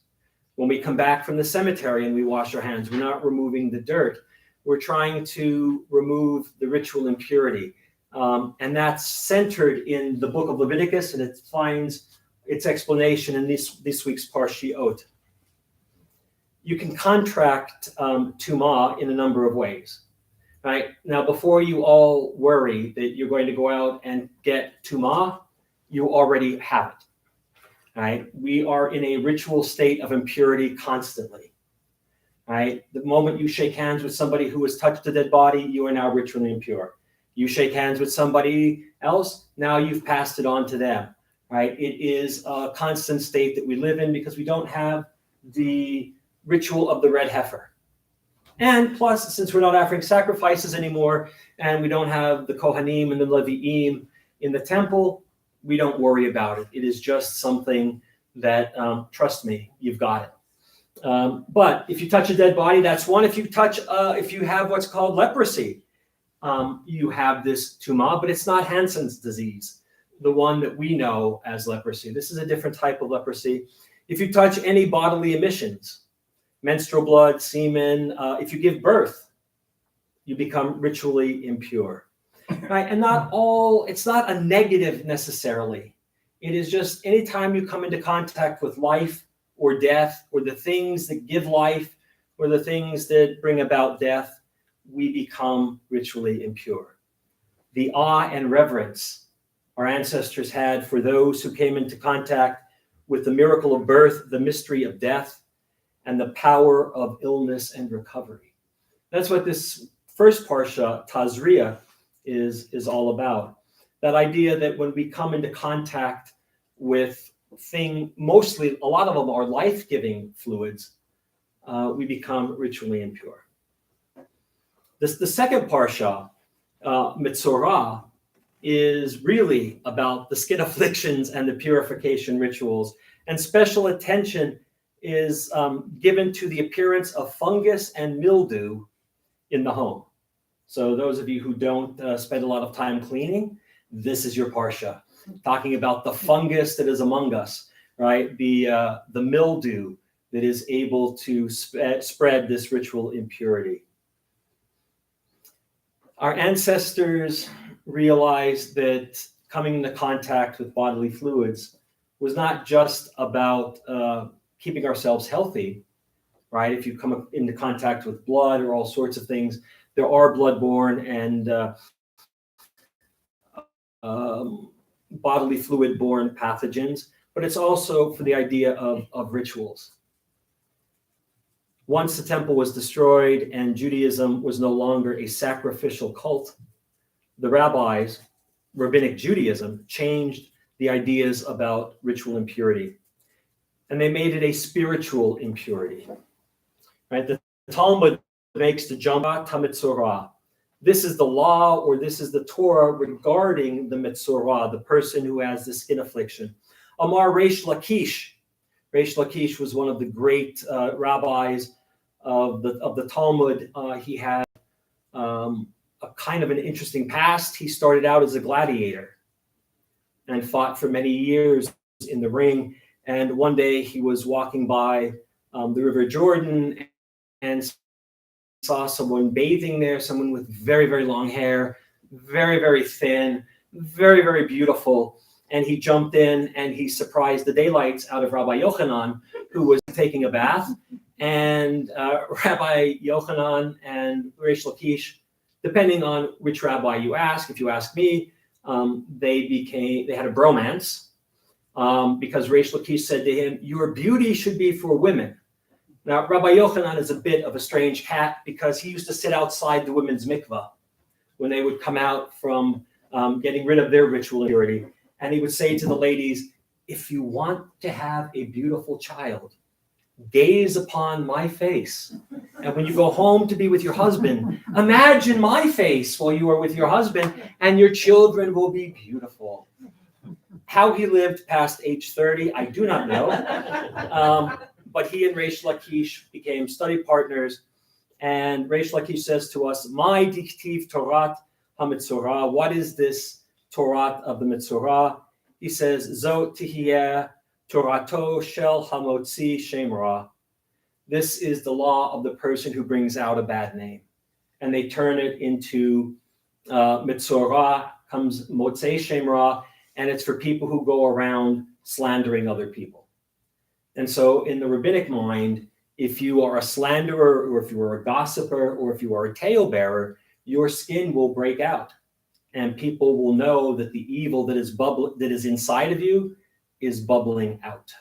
Speaker 1: When we come back from the cemetery and we wash our hands, we're not removing the dirt. We're trying to remove the ritual impurity. And that's centered in the book of Leviticus, and it finds its explanation in this week's Parshiot. You can contract tumah in a number of ways, right? Now, before you all worry that you're going to go out and get tumah, you already have it, right? We are in a ritual state of impurity constantly, right? The moment you shake hands with somebody who has touched a dead body, you are now ritually impure. You shake hands with somebody else, now you've passed it on to them, right? It is a constant state that we live in because we don't have the ritual of the red heifer. And plus, since we're not offering sacrifices anymore, and we don't have the Kohanim and the Levi'im in the temple, we don't worry about it. It is just something that, trust me, you've got it. But if you touch a dead body, that's one. If you have what's called leprosy, you have this tumah, but it's not Hansen's disease. the one that we know as leprosy. This is a different type of leprosy. If you touch any bodily emissions, menstrual blood, semen, if you give birth, you become ritually impure. Right? And it's not a negative necessarily. It is just anytime you come into contact with life or death or the things that give life or the things that bring about death, we become ritually impure. The awe and reverence our ancestors had for those who came into contact with the miracle of birth, the mystery of death, and the power of illness and recovery. That's what this first Parsha, Tazria, is all about. That idea that when we come into contact with mostly a lot of them are life-giving fluids, we become ritually impure. The second Parsha, Metzorah, is really about the skin afflictions and the purification rituals. And special attention is given to the appearance of fungus and mildew in the home. So those of you who don't spend a lot of time cleaning, this is your Parsha, talking about the fungus that is among us, right? The mildew that is able to spread this ritual impurity. Our ancestors realized that coming into contact with bodily fluids was not just about keeping ourselves healthy, right? If you come into contact with blood or all sorts of things, there are bloodborne and bodily fluid-borne pathogens, but it's also for the idea of rituals. Once the temple was destroyed and Judaism was no longer a sacrificial cult, the rabbis, rabbinic Judaism, changed the ideas about ritual impurity. And they made it a spiritual impurity. Right? The Talmud makes the jump to Metzorah. This is the law, or this is the Torah regarding the Metzorah, the person who has the skin affliction. Amar Reish Lakish. Reish Lakish was one of the great rabbis of the Talmud. He had a kind of an interesting past. He started out as a gladiator and fought for many years in the ring. And one day he was walking by the River Jordan and saw someone bathing there, someone with very, very long hair, very, very thin, very, very beautiful. And he jumped in and he surprised the daylights out of Rabbi Yochanan, who was taking a bath. And Rabbi Yochanan and Reish Lakish, depending on which rabbi you ask, if you ask me, they had a bromance because Reish Lakish said to him, "Your beauty should be for women." Now, Rabbi Yochanan is a bit of a strange cat because he used to sit outside the women's mikvah when they would come out from getting rid of their ritual impurity. And he would say to the ladies, "If you want to have a beautiful child, gaze upon my face. And when you go home to be with your husband, imagine my face while you are with your husband, and your children will be beautiful." How he lived past age 30, I do not know. But he and Reish Lakish became study partners. And Reish Lakish says to us, "My diktiv Torat HaMetzorah." What is this Torat of the Metzorah? He says, "Zo tihiyeh Torato shel hamotzi shem ra." This is the law of the person who brings out a bad name. And they turn it into Metzorah, comes motzei shem ra, and it's for people who go around slandering other people. And so in the rabbinic mind, if you are a slanderer, or if you are a gossiper, or if you are a talebearer, your skin will break out. And people will know that the evil that is inside of you is bubbling out.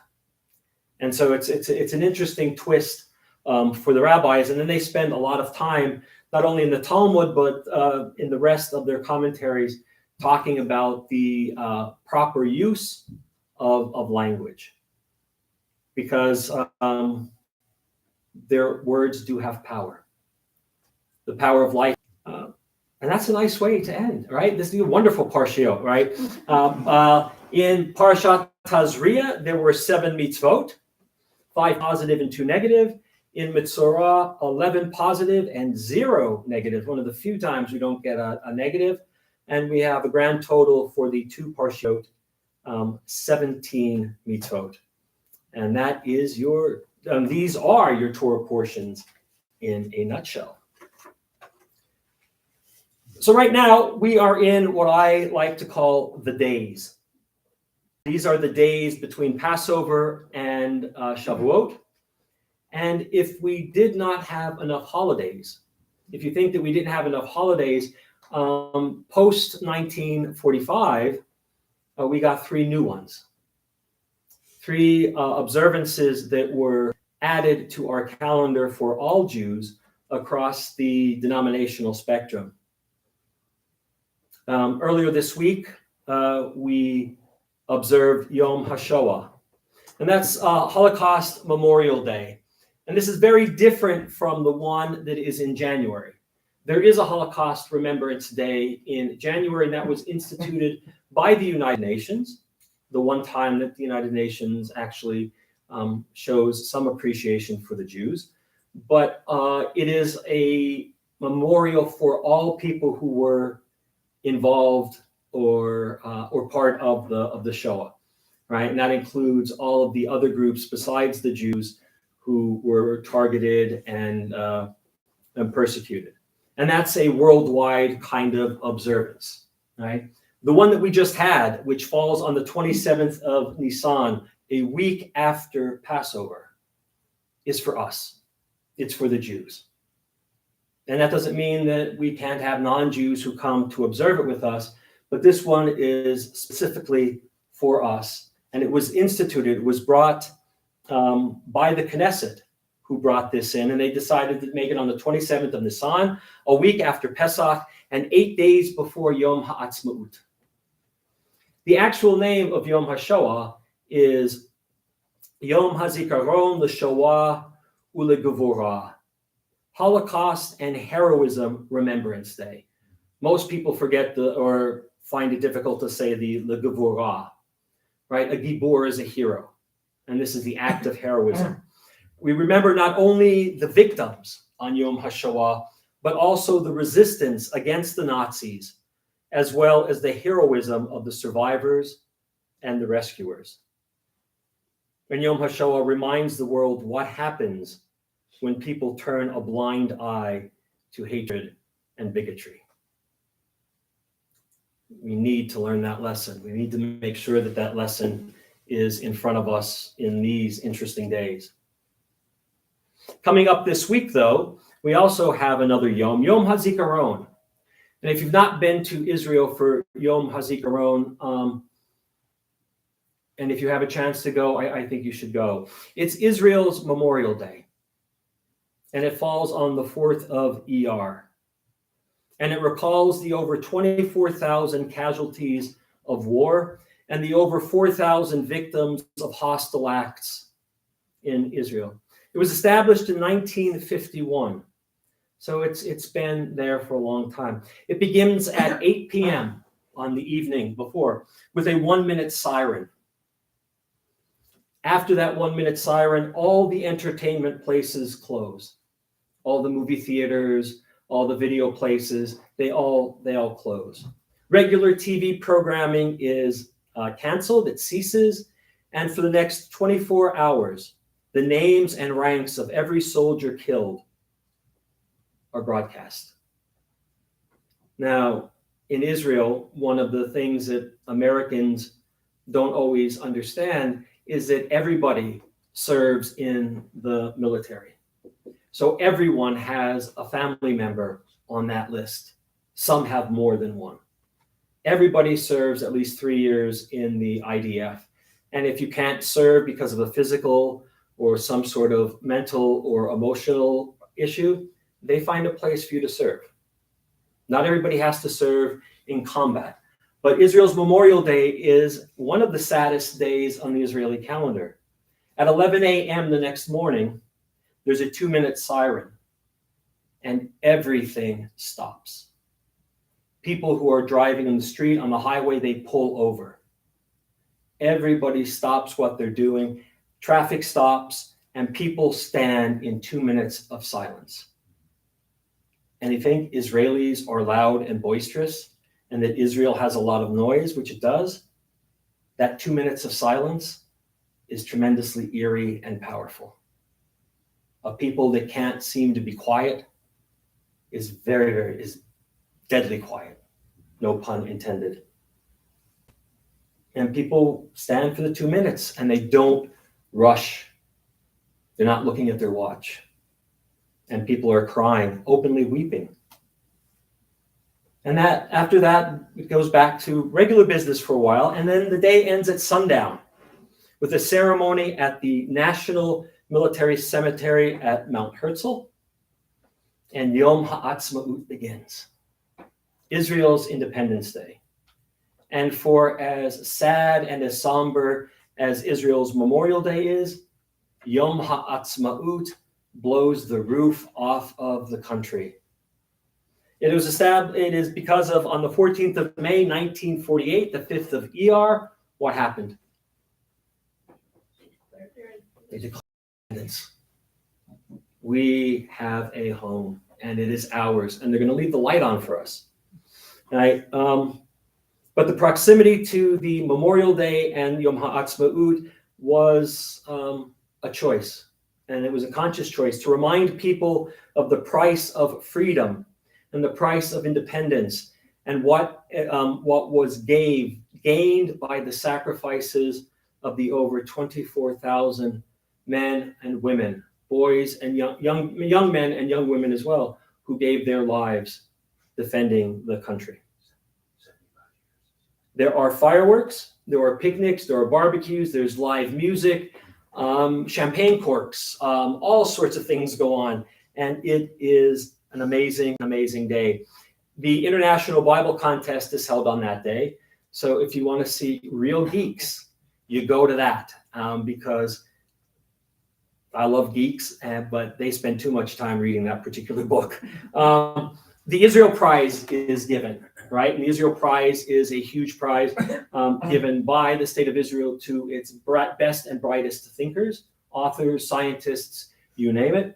Speaker 1: And so it's an interesting twist for the rabbis. And then they spend a lot of time, not only in the Talmud, but in the rest of their commentaries, talking about the proper use of language. Because their words do have power. The power of life. And that's a nice way to end, right? This is a wonderful parsha, right? In Parshat Tazria, there were 7 mitzvot, 5 positive and 2 negative. In Metzorah, 11 positive and 0 negative. One of the few times we don't get a negative. And we have a grand total for the two parshiot, 17 mitzvot. And that is these are your Torah portions in a nutshell. So right now we are in what I like to call the days. These are the days between Passover and Shavuot. And if we did not have enough holidays, if you think that we didn't have enough holidays, post 1945, we got 3 new ones. 3 observances that were added to our calendar for all Jews across the denominational spectrum. Earlier this week, we observed Yom HaShoah, and that's Holocaust Memorial Day. And this is very different from the one that is in January. There is a Holocaust Remembrance Day in January, and that was instituted by the United Nations, the one time that the United Nations actually shows some appreciation for the Jews. But it is a memorial for all people who were involved or part of the Shoah, right? And that includes all of the other groups besides the Jews who were targeted and persecuted. And that's a worldwide kind of observance, right? The one that we just had, which falls on the 27th of Nisan, a week after Passover, is for us. It's for the Jews. And that doesn't mean that we can't have non-Jews who come to observe it with us, but this one is specifically for us. And it was instituted, it was brought by the Knesset, who brought this in, and they decided to make it on the 27th of Nisan, a week after Pesach, and 8 days before Yom HaAtzmaut. The actual name of Yom HaShoah is Yom HaZikaron L'Shoah U'Legevurah, Holocaust and Heroism Remembrance Day. Most people forget or find it difficult to say the Legevurah, right? A gibor is a hero, and this is the act of heroism. We remember not only the victims on Yom HaShoah, but also the resistance against the Nazis, as well as the heroism of the survivors and the rescuers. And Yom HaShoah reminds the world what happens when people turn a blind eye to hatred and bigotry. We need to learn that lesson. We need to make sure that that lesson is in front of us in these interesting days. Coming up this week, though, we also have another Yom HaZikaron. And if you've not been to Israel for Yom HaZikaron, and if you have a chance to go, I think you should go. It's Israel's Memorial Day, and it falls on the 4th of Iyar. And it recalls the over 24,000 casualties of war and the over 4,000 victims of hostile acts in Israel. It was established in 1951, so it's been there for a long time. It begins at 8 p.m. on the evening before with a 1-minute siren. After that 1-minute siren, all the entertainment places close. All the movie theaters, all the video places, they all close. Regular TV programming is canceled, it ceases, and for the next 24 hours, the names and ranks of every soldier killed are broadcast. Now, in Israel, one of the things that Americans don't always understand is that everybody serves in the military. So everyone has a family member on that list. Some have more than one. Everybody serves at least 3 years in the IDF. And if you can't serve because of a physical or some sort of mental or emotional issue, they find a place for you to serve. Not everybody has to serve in combat. But Israel's Memorial Day is one of the saddest days on the Israeli calendar. At 11 a.m. the next morning, there's a 2-minute siren, and everything stops. People who are driving in the street, on the highway, they pull over. Everybody stops what they're doing. Traffic stops, and people stand in 2 minutes of silence. And you think Israelis are loud and boisterous? and that Israel has a lot of noise, which it does, that 2 minutes of silence is tremendously eerie and powerful. A people that can't seem to be quiet is is deadly quiet, no pun intended. And people stand for the 2 minutes and they don't rush. They're not looking at their watch. And people are crying, openly weeping. And that after that, it goes back to regular business for a while. And then the day ends at sundown with a ceremony at the National Military Cemetery at Mount Herzl. And Yom Ha'atzmaut begins, Israel's Independence Day. And for as sad and as somber as Israel's Memorial Day is, Yom Ha'atzmaut blows the roof off of the country. It is because of, on the 14th of May, 1948, the 5th of Iyar, what happened? They declared independence. We have a home, and it is ours, and they're going to leave the light on for us. Right? But the proximity to the Memorial Day and Yom Ha'atzmaut was a choice, and it was a conscious choice to remind people of the price of freedom and the price of independence, and what was gained by the sacrifices of the over 24,000 men and women, boys and young men and young women as well, who gave their lives defending the country. There are fireworks, there are picnics, there are barbecues, there's live music, champagne corks, all sorts of things go on, and it is an amazing, amazing day. The International Bible Contest is held on that day. So if you want to see real geeks, you go to that, because I love geeks, but they spend too much time reading that particular book. The Israel Prize is given, right? And the Israel Prize is a huge prize given by the state of Israel to its best and brightest thinkers, authors, scientists, you name it.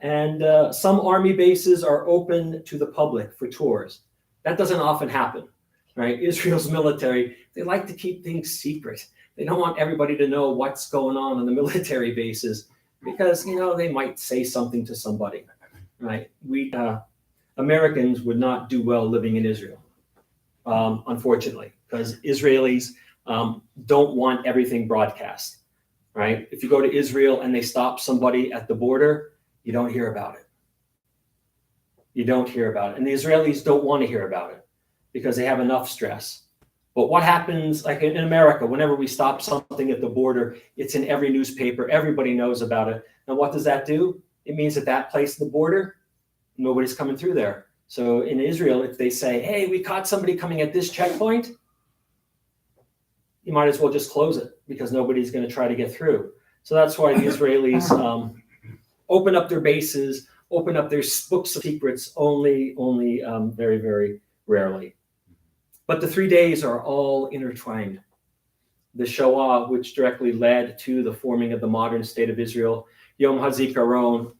Speaker 1: And some army bases are open to the public for tours. That doesn't often happen, right? Israel's military, they like to keep things secret. They don't want everybody to know what's going on the military bases because, they might say something to somebody, right? We Americans would not do well living in Israel, unfortunately, because Israelis don't want everything broadcast, right? If you go to Israel and they stop somebody at the border, you don't hear about it. You don't hear about it. And the Israelis don't want to hear about it because they have enough stress. But what happens, like in America, whenever we stop something at the border, it's in every newspaper. Everybody knows about it. And what does that do? It means that place at the border, nobody's coming through there. So in Israel, if they say, hey, we caught somebody coming at this checkpoint, you might as well just close it because nobody's going to try to get through. So that's why the Israelis open up their bases, open up their books of secrets only very, very rarely. But the 3 days are all intertwined. The Shoah, which directly led to the forming of the modern state of Israel, Yom HaZikaron,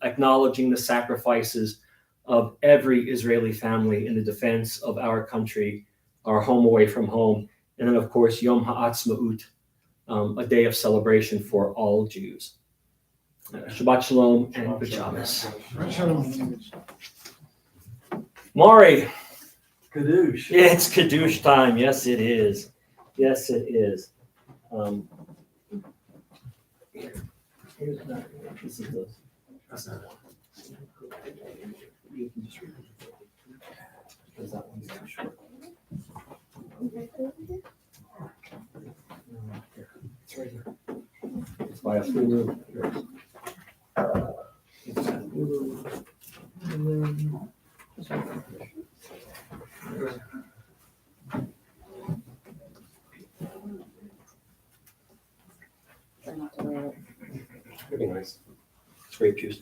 Speaker 1: acknowledging the sacrifices of every Israeli family in the defense of our country, our home away from home. And then, of course, Yom Ha'atzmaut, a day of celebration for all Jews. Shabbat Shalom and B'Shabbos. Mari.
Speaker 6: Kadoosh.
Speaker 1: It's Kadoosh time. Yes, it is. Yes, it is. Here's that. This is those. That's not one. You can just read it. Because that one's too short. No, here. It's right here. It's by a Hulu. Here it is. It's a Hulu. And then this one. Pretty nice. It's grape juice.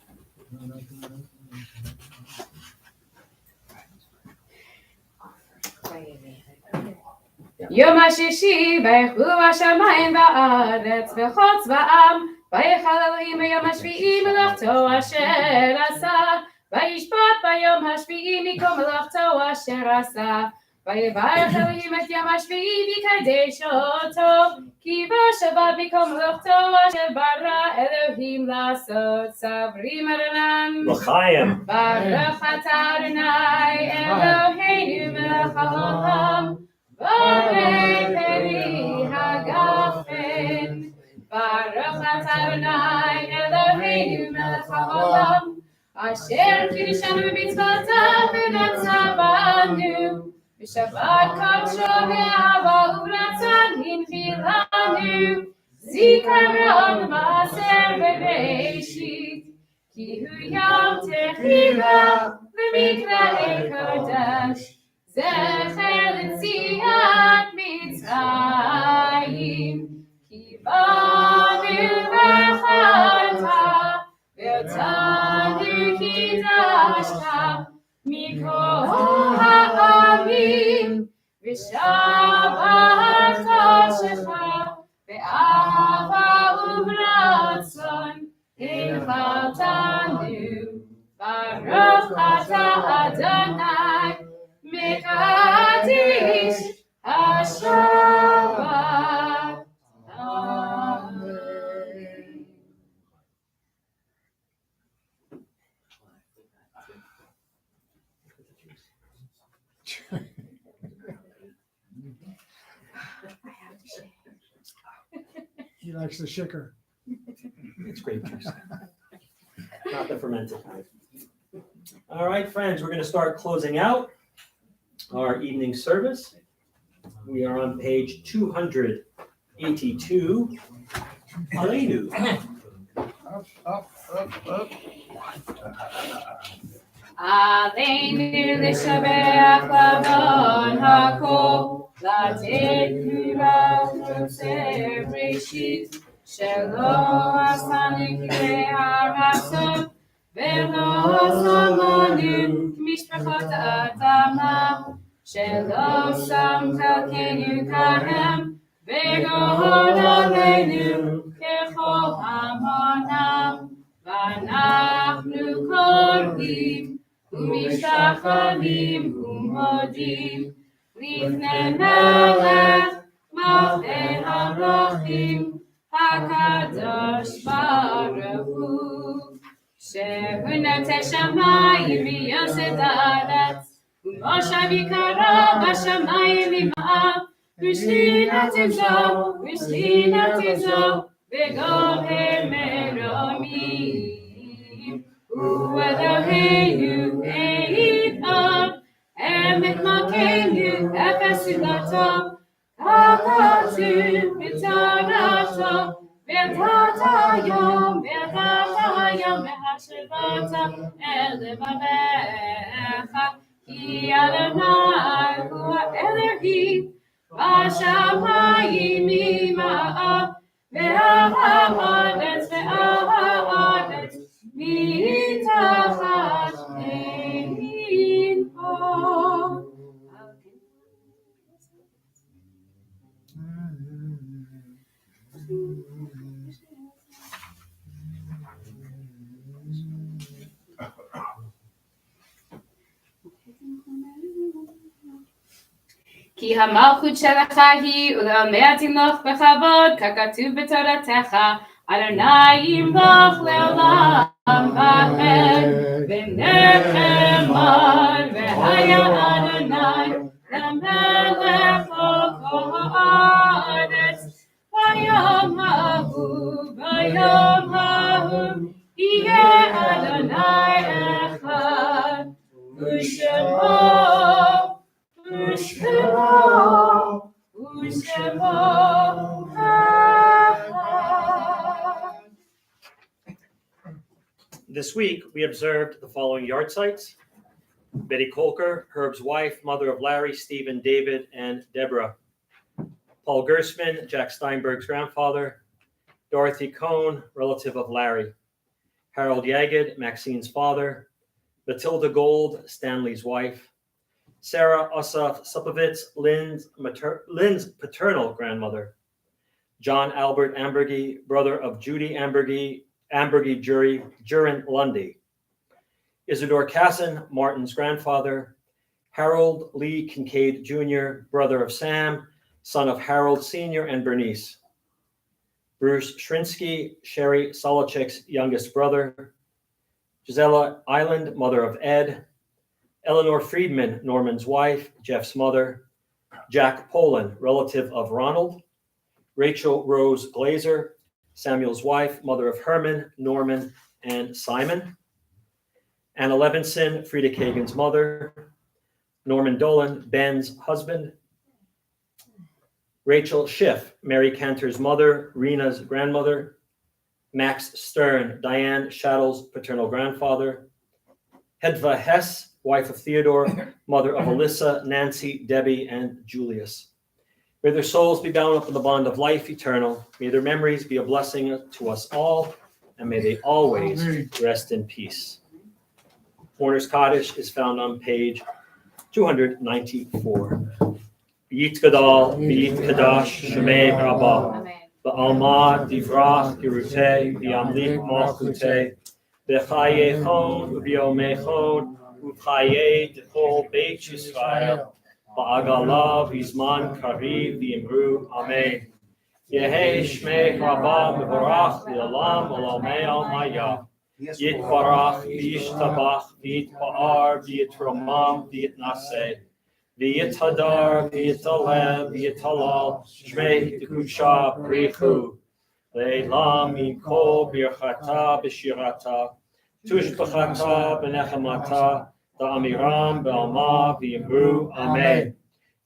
Speaker 4: יום השישי ויחלו השמיים והארץ וכל צבאם ויחל אלוהים ביום השביעי מלאכתו אשר עשה וישפט ביום השביעי מכל מלאכתו אשר עשה. ויברך אלוהים את יום השביעי ויקדש אותו, כי בשבת מכל מלאכתו אשר ברא אלוהים לעשות. סברים ארנן.
Speaker 1: L'chaim.
Speaker 4: ברוך אתה אדוני אלוהינו מלך העולם, בורא פרי הגפן. ברוך אתה אדוני אלוהינו מלך העולם, אשר קידשנו במצוותיו ונצר בנו. בשבת קדשו באהבה וברצון הנחילנו, זיכרון מעשר בראשית. כי הוא יום תחילה במקראי קודש, זכר ליציאת מצרים. כי באנו בחרת ואותנו קידשת מכל העמים, ושבת קודשך באהבה וברצון הנחלתנו. ברוך אתה אדוני מקדיש השבת. אמן.
Speaker 3: He likes the shicker.
Speaker 1: It's grape juice. Not the fermented kind. All right, friends, we're going to start closing out our evening service. We are on page 282. Aleinu.
Speaker 5: Up.
Speaker 4: עלינו לשבח לבון הכל, לתת גבורה ורוצה בראשית, שלא עשנו כדי הרצון, ולא שמנו כמשפחות האדמה, שלא שם חלקנו כהם, וגאון עלינו ככל המונם, ואנחנו קוראים ומשתחווים ומודים לפני מלך מלכי המלכים הקדוש ברוך הוא, שהוא נוטה שמיים ויוסד הארץ, ומושב יקרה בשמיים ממעל, ושלינתי זו בגוהר מרומים. הוא אלוהינו העיד עוד, עמק מלכנו אפס סגולתו, ככתוב בתורתו, וידעת היום והשבת אל לבביך, כי אדוני הוא האלוהים בשמיים ממעל, והארץ מתחת אין פה. כי המלכות שלך היא ולעולמי תמלוך בכבוד, ככתוב בתורתך, אדוני ימלוך לעולם ועד, ונחמד והיה אדוני למלך על כל הארץ. ביום ההוא יהיה אדוני אחד, ושמו
Speaker 1: This week, we observed the following yard sites: Betty Kolker, Herb's wife, mother of Larry, Stephen, David, and Deborah. Paul Gersman, Jack Steinberg's grandfather. Dorothy Cohn, relative of Larry. Harold Yagid, Maxine's father. Matilda Gold, Stanley's wife. Sarah Ossoff Supovitz, Lynn's paternal grandmother. John Albert Ambergy, brother of Judy Ambergy, Jurin Lundy. Isidore Casson, Martin's grandfather. Harold Lee Kincaid Jr., brother of Sam, son of Harold Sr. and Bernice. Bruce Shrinsky, Sherry Solochek's youngest brother. Gisela Island, mother of Ed. Eleanor Friedman, Norman's wife, Jeff's mother. Jack Poland, relative of Ronald. Rachel Rose Glazer, Samuel's wife, mother of Herman, Norman, and Simon. Anna Levinson, Frida Kagan's mother. Norman Dolan, Ben's husband. Rachel Schiff, Mary Cantor's mother, Rena's grandmother. Max Stern, Diane Shaddle's paternal grandfather. Hedva Hess, wife of Theodore, mother of Alyssa, Nancy, Debbie, and Julius. May their souls be bound up in the bond of life eternal. May their memories be a blessing to us all, and may they always rest in peace. Warner's Kaddish is found on page 294. B'yit Gadol, B'yit Kadash, Shemei Rabbah,
Speaker 4: Amen.
Speaker 1: Ba'alma Divrach Girutei, B'yamlik Malchutei, B'chayei U'b'yomei U'chayei D'chol Beit Yisrael, Ba'agala V'zman Kariv V'imru, Amen. Yehei Shmei Rabbah Mevorach L'olam Olamei Almaya. Yitbarach V'yishtabach V'yitpa'ar V'yitromam V'yitnaseh. V'yithadar, v'yitalev, v'yitalal, shmei d'kusha b'richu. Le'lam min kol birchata b'shirata, tushbachata b'nechamata, da'amiram b'alma v'yimru, amen.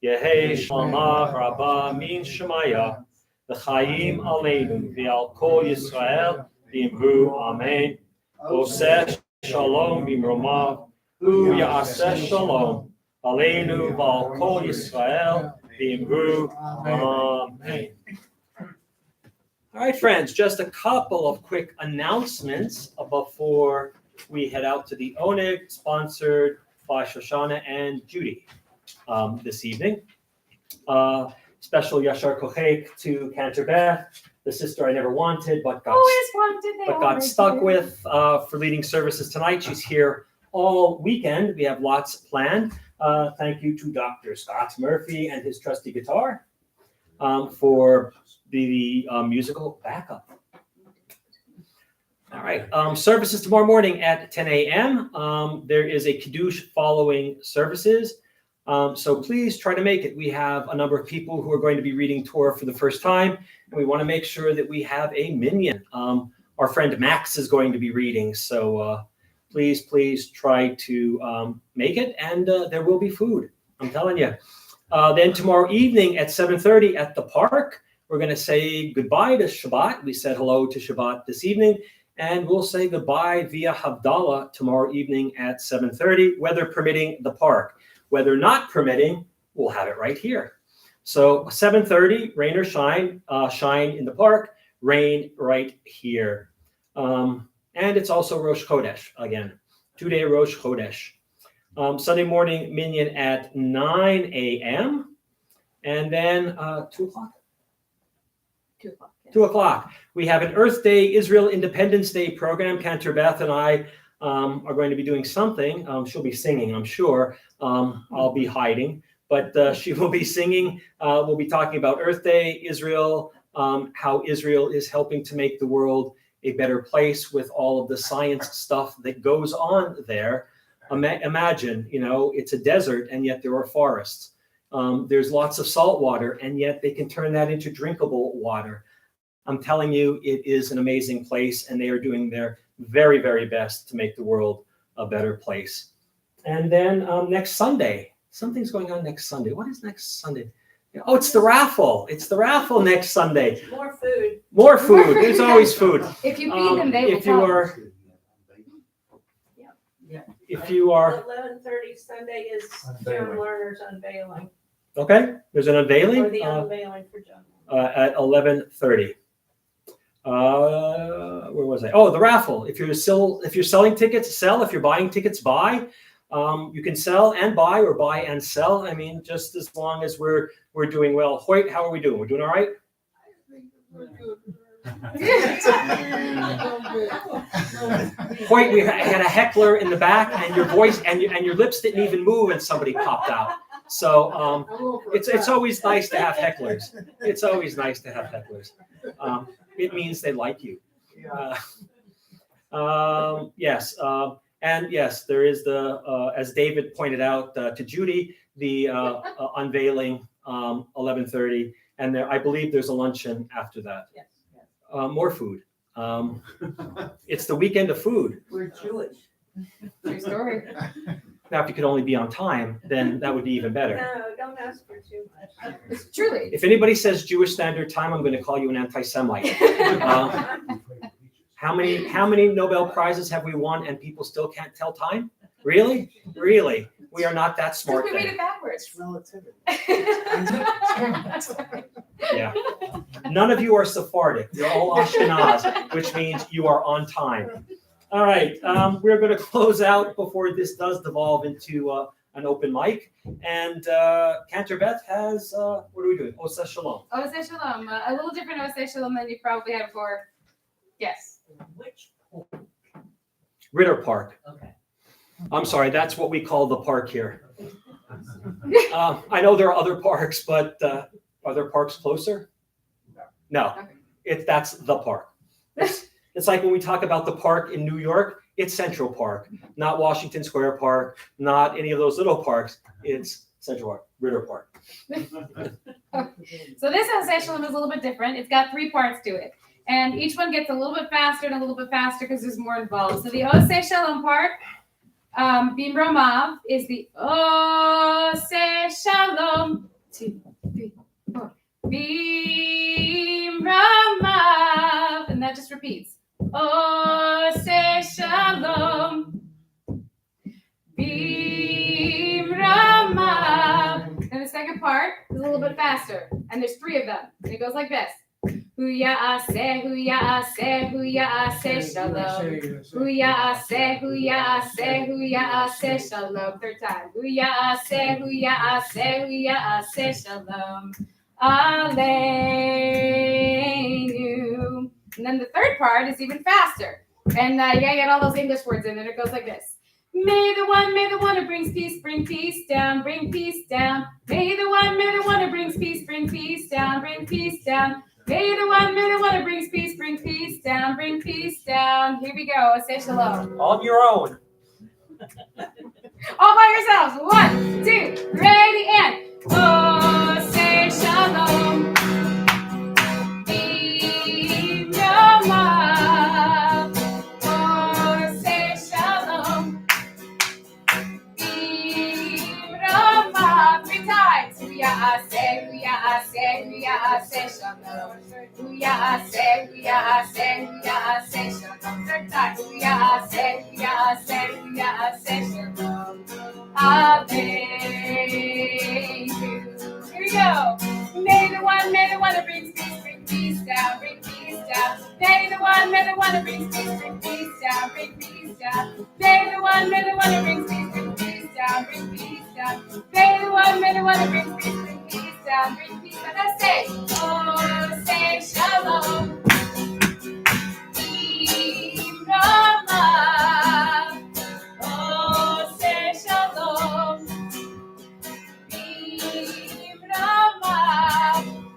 Speaker 1: Yehei shalma rabba min shemaya, v'chayim aleinu, v'al kol Yisrael, v'yimru, amen. Oseh shalom b'mromav, hu ya'aseh shalom. Aleinu v'al kol Yisrael v'imru, amen. All right, friends, just a couple of quick announcements before we head out to the Oneg, sponsored by Shoshana and Judy this evening. Special Yashar Kochek to Cantor Beth, the sister I never wanted but got stuck with for leading services tonight. She's here all weekend. We have lots planned. Thank you to Dr. Scott Murphy and his trusty guitar for the musical backup. All right, services tomorrow morning at 10 a.m. There is a Kiddush following services. So please try to make it. We have a number of people who are going to be reading Torah for the first time, and we want to make sure that we have a minyan. Our friend Max is going to be reading, so please try to make it, and there will be food. I'm telling you. Then tomorrow evening at 7:30 at the park, we're going to say goodbye to Shabbat. We said hello to Shabbat this evening, and we'll say goodbye via Havdalah tomorrow evening at 7:30, weather permitting the park. Weather not permitting, we'll have it right here. So 7:30, rain or shine, shine in the park, rain right here. And it's also Rosh Chodesh again, 2-day Rosh Chodesh. Sunday morning minyan at 9 a.m. and then 2 o'clock.
Speaker 4: 2 o'clock. Yes.
Speaker 1: 2 o'clock. We have an Earth Day, Israel Independence Day program. Cantor Beth and I are going to be doing something. She'll be singing, I'm sure. I'll be hiding, but she will be singing. We'll be talking about Earth Day, Israel, how Israel is helping to make the world a better place with all of the science stuff that goes on there. Imagine, it's a desert and yet there are forests. There's lots of salt water and yet they can turn that into drinkable water. I'm telling you, it is an amazing place and they are doing their very, very best to make the world a better place. And then next Sunday, something's going on next Sunday. What is next Sunday? Oh, it's the raffle. It's the raffle next Sunday.
Speaker 7: More food.
Speaker 1: More food. There's always food.
Speaker 4: If you feed them, they will
Speaker 1: If you
Speaker 4: come.
Speaker 1: are, if you are,
Speaker 7: 11:30 Sunday is John Lerner's unveiling,
Speaker 1: okay, there's an unveiling
Speaker 7: or the unveiling for John.
Speaker 1: at 11:30. Where was I? Oh, the raffle. If you're selling tickets, sell. If you're buying tickets, buy. You can sell and buy or buy and sell. I mean, just as long as we're doing well. Hoyt, how are we doing? We're doing all right? Point, we had a heckler in the back, and your voice and your lips didn't even move, and somebody popped out. So it's always nice to have hecklers. It's always nice to have hecklers. It means they like you. Yes, and yes, there is the as David pointed out to Judy, the unveiling 11:30, and I believe there's a luncheon after that.
Speaker 7: Yes.
Speaker 1: More food. It's the weekend of food.
Speaker 5: We're Jewish.
Speaker 4: True story.
Speaker 1: Now, if you could only be on time, then that would be even better.
Speaker 7: No, don't ask for too much.
Speaker 4: Truly.
Speaker 1: If anybody says Jewish Standard Time, I'm going to call you an anti-Semite. How many Nobel Prizes have we won and people still can't tell time? Really? Really? We are not that smart
Speaker 4: We made
Speaker 1: then.
Speaker 4: it backwards.
Speaker 5: Relativity.
Speaker 1: Yeah. None of you are Sephardic. You're all Ashkenaz, which means you are on time. All right. We're going to close out before this does devolve into an open mic. And Cantor Beth has, what are we doing? Oseh Shalom.
Speaker 4: Oseh Shalom. A little different Oseh Shalom than you've probably had before. Yes.
Speaker 5: Which?
Speaker 1: Ritter Park.
Speaker 5: Okay.
Speaker 1: I'm sorry, that's what we call the park here. I know there are other parks, but are there parks closer? No, that's the park. It's like when we talk about the park in New York, it's Central Park, not Washington Square Park, not any of those little parks. It's Central Park, Ritter Park.
Speaker 4: So this Oseh Shalom is a little bit different. It's got 3 parts to it. And each one gets a little bit faster and a little bit faster because there's more involved. So the Oseh Shalom part, Bimra Mav, is the Oseh Shalom. 2, 3, 4. Bimra Mav. And that just repeats. Oseh Shalom. Bimra Mav. And the second part is a little bit faster. And there's 3 of them. And it goes like this. Huya aseh, huya aseh, huya aseh shalom. Huya aseh, huya aseh, huya aseh shalom. 3rd time. Huya aseh, huya aseh, huya aseh shalom. Aleinu. And then the 3rd part is even faster. And you gotta get all those English words in, and it goes like this. May the one who brings peace, bring peace down, bring peace down. May the one who brings peace, bring peace down, bring peace down. May the one who brings peace, bring peace down, bring peace down. Here we go. Say shalom.
Speaker 1: On your own.
Speaker 4: All by yourselves. 1, 2, ready, and oh, say shalom. Bimra. Oh, say shalom. Bimra. 3 times. Huya aseh, huya aseh, huya aseh shalom. Huya aseh, huya aseh, huya aseh shalom. 3rd time. Huya aseh, huya aseh, huya aseh shalom. Aleinu. Here we go. May the one who brings peace, bring peace down, bring peace down. May the one who brings peace, bring peace down, bring peace down. May the one who brings peace, bring peace down, bring peace down. May the one who brings peace, bring peace down, bring peace down. Let's say, oh, say shalom. Bimra. Oh, say shalom. Bimra.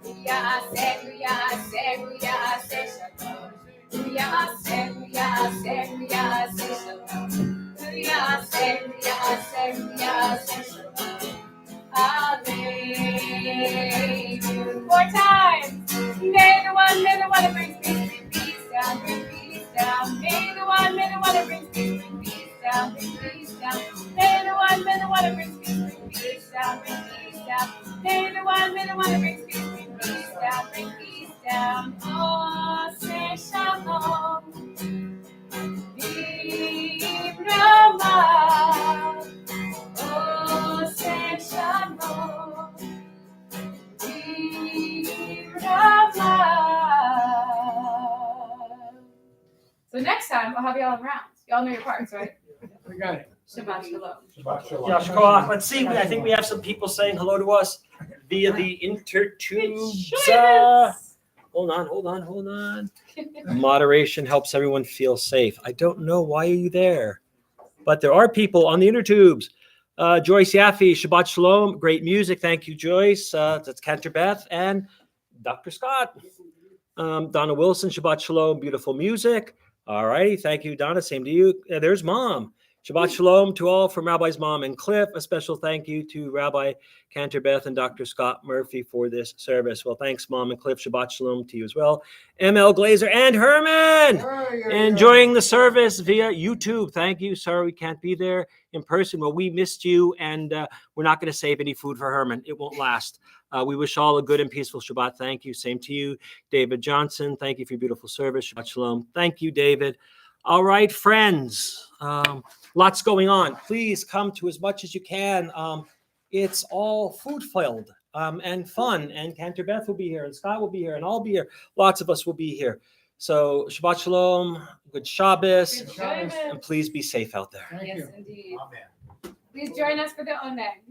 Speaker 4: Huya aseh, huya aseh, huya aseh shalom. Huya aseh, huya aseh, huya aseh shalom. Huya aseh, huya aseh, huya aseh shalom. Aleinu. 4 times. May the one who brings peace, bring peace down, bring peace down. May the one who brings peace, bring peace down, bring peace down. May the one who brings peace, bring peace down, bring peace down. May the one who brings peace, bring peace down, bring peace down. Oh, say shalom. Bimra. Oh, say shalom. So next time I'll have y'all in rounds. Y'all know your parts, right?
Speaker 3: We got it.
Speaker 4: Shabbat shalom.
Speaker 1: Josh, go on. Let's see. I think we have some people saying hello to us via the intertubes. Hold on. Moderation helps everyone feel safe. I don't know why are you there, but there are people on the inner tubes. Joyce Yaffe, Shabbat Shalom, great music. Thank you, Joyce. That's Cantor Beth and Dr. Scott. Donna Wilson, Shabbat Shalom, beautiful music. All righty, thank you, Donna. Same to you. There's Mom. Shabbat Shalom to all from Rabbi's Mom and Cliff. A special thank you to Rabbi Cantor Beth and Dr. Scott Murphy for this service. Well, thanks, Mom and Cliff. Shabbat Shalom to you as well. ML Glazer and Herman enjoying the service via YouTube. Thank you. Sorry we can't be there in person. Well, we missed you, and we're not going to save any food for Herman. It won't last. We wish all a good and peaceful Shabbat. Thank you. Same to you, David Johnson. Thank you for your beautiful service. Shabbat Shalom. Thank you, David. All right, friends. Lots going on. Please come to as much as you can. It's all food-filled and fun. And Cantor Beth will be here, and Scott will be here, and I'll be here. Lots of us will be here. So Shabbat Shalom, good Shabbos,
Speaker 4: Good Shabbos.
Speaker 1: and please be safe out there.
Speaker 3: Thank
Speaker 4: Yes,
Speaker 3: you.
Speaker 4: indeed.
Speaker 5: Amen.
Speaker 4: Please join us for the oneg.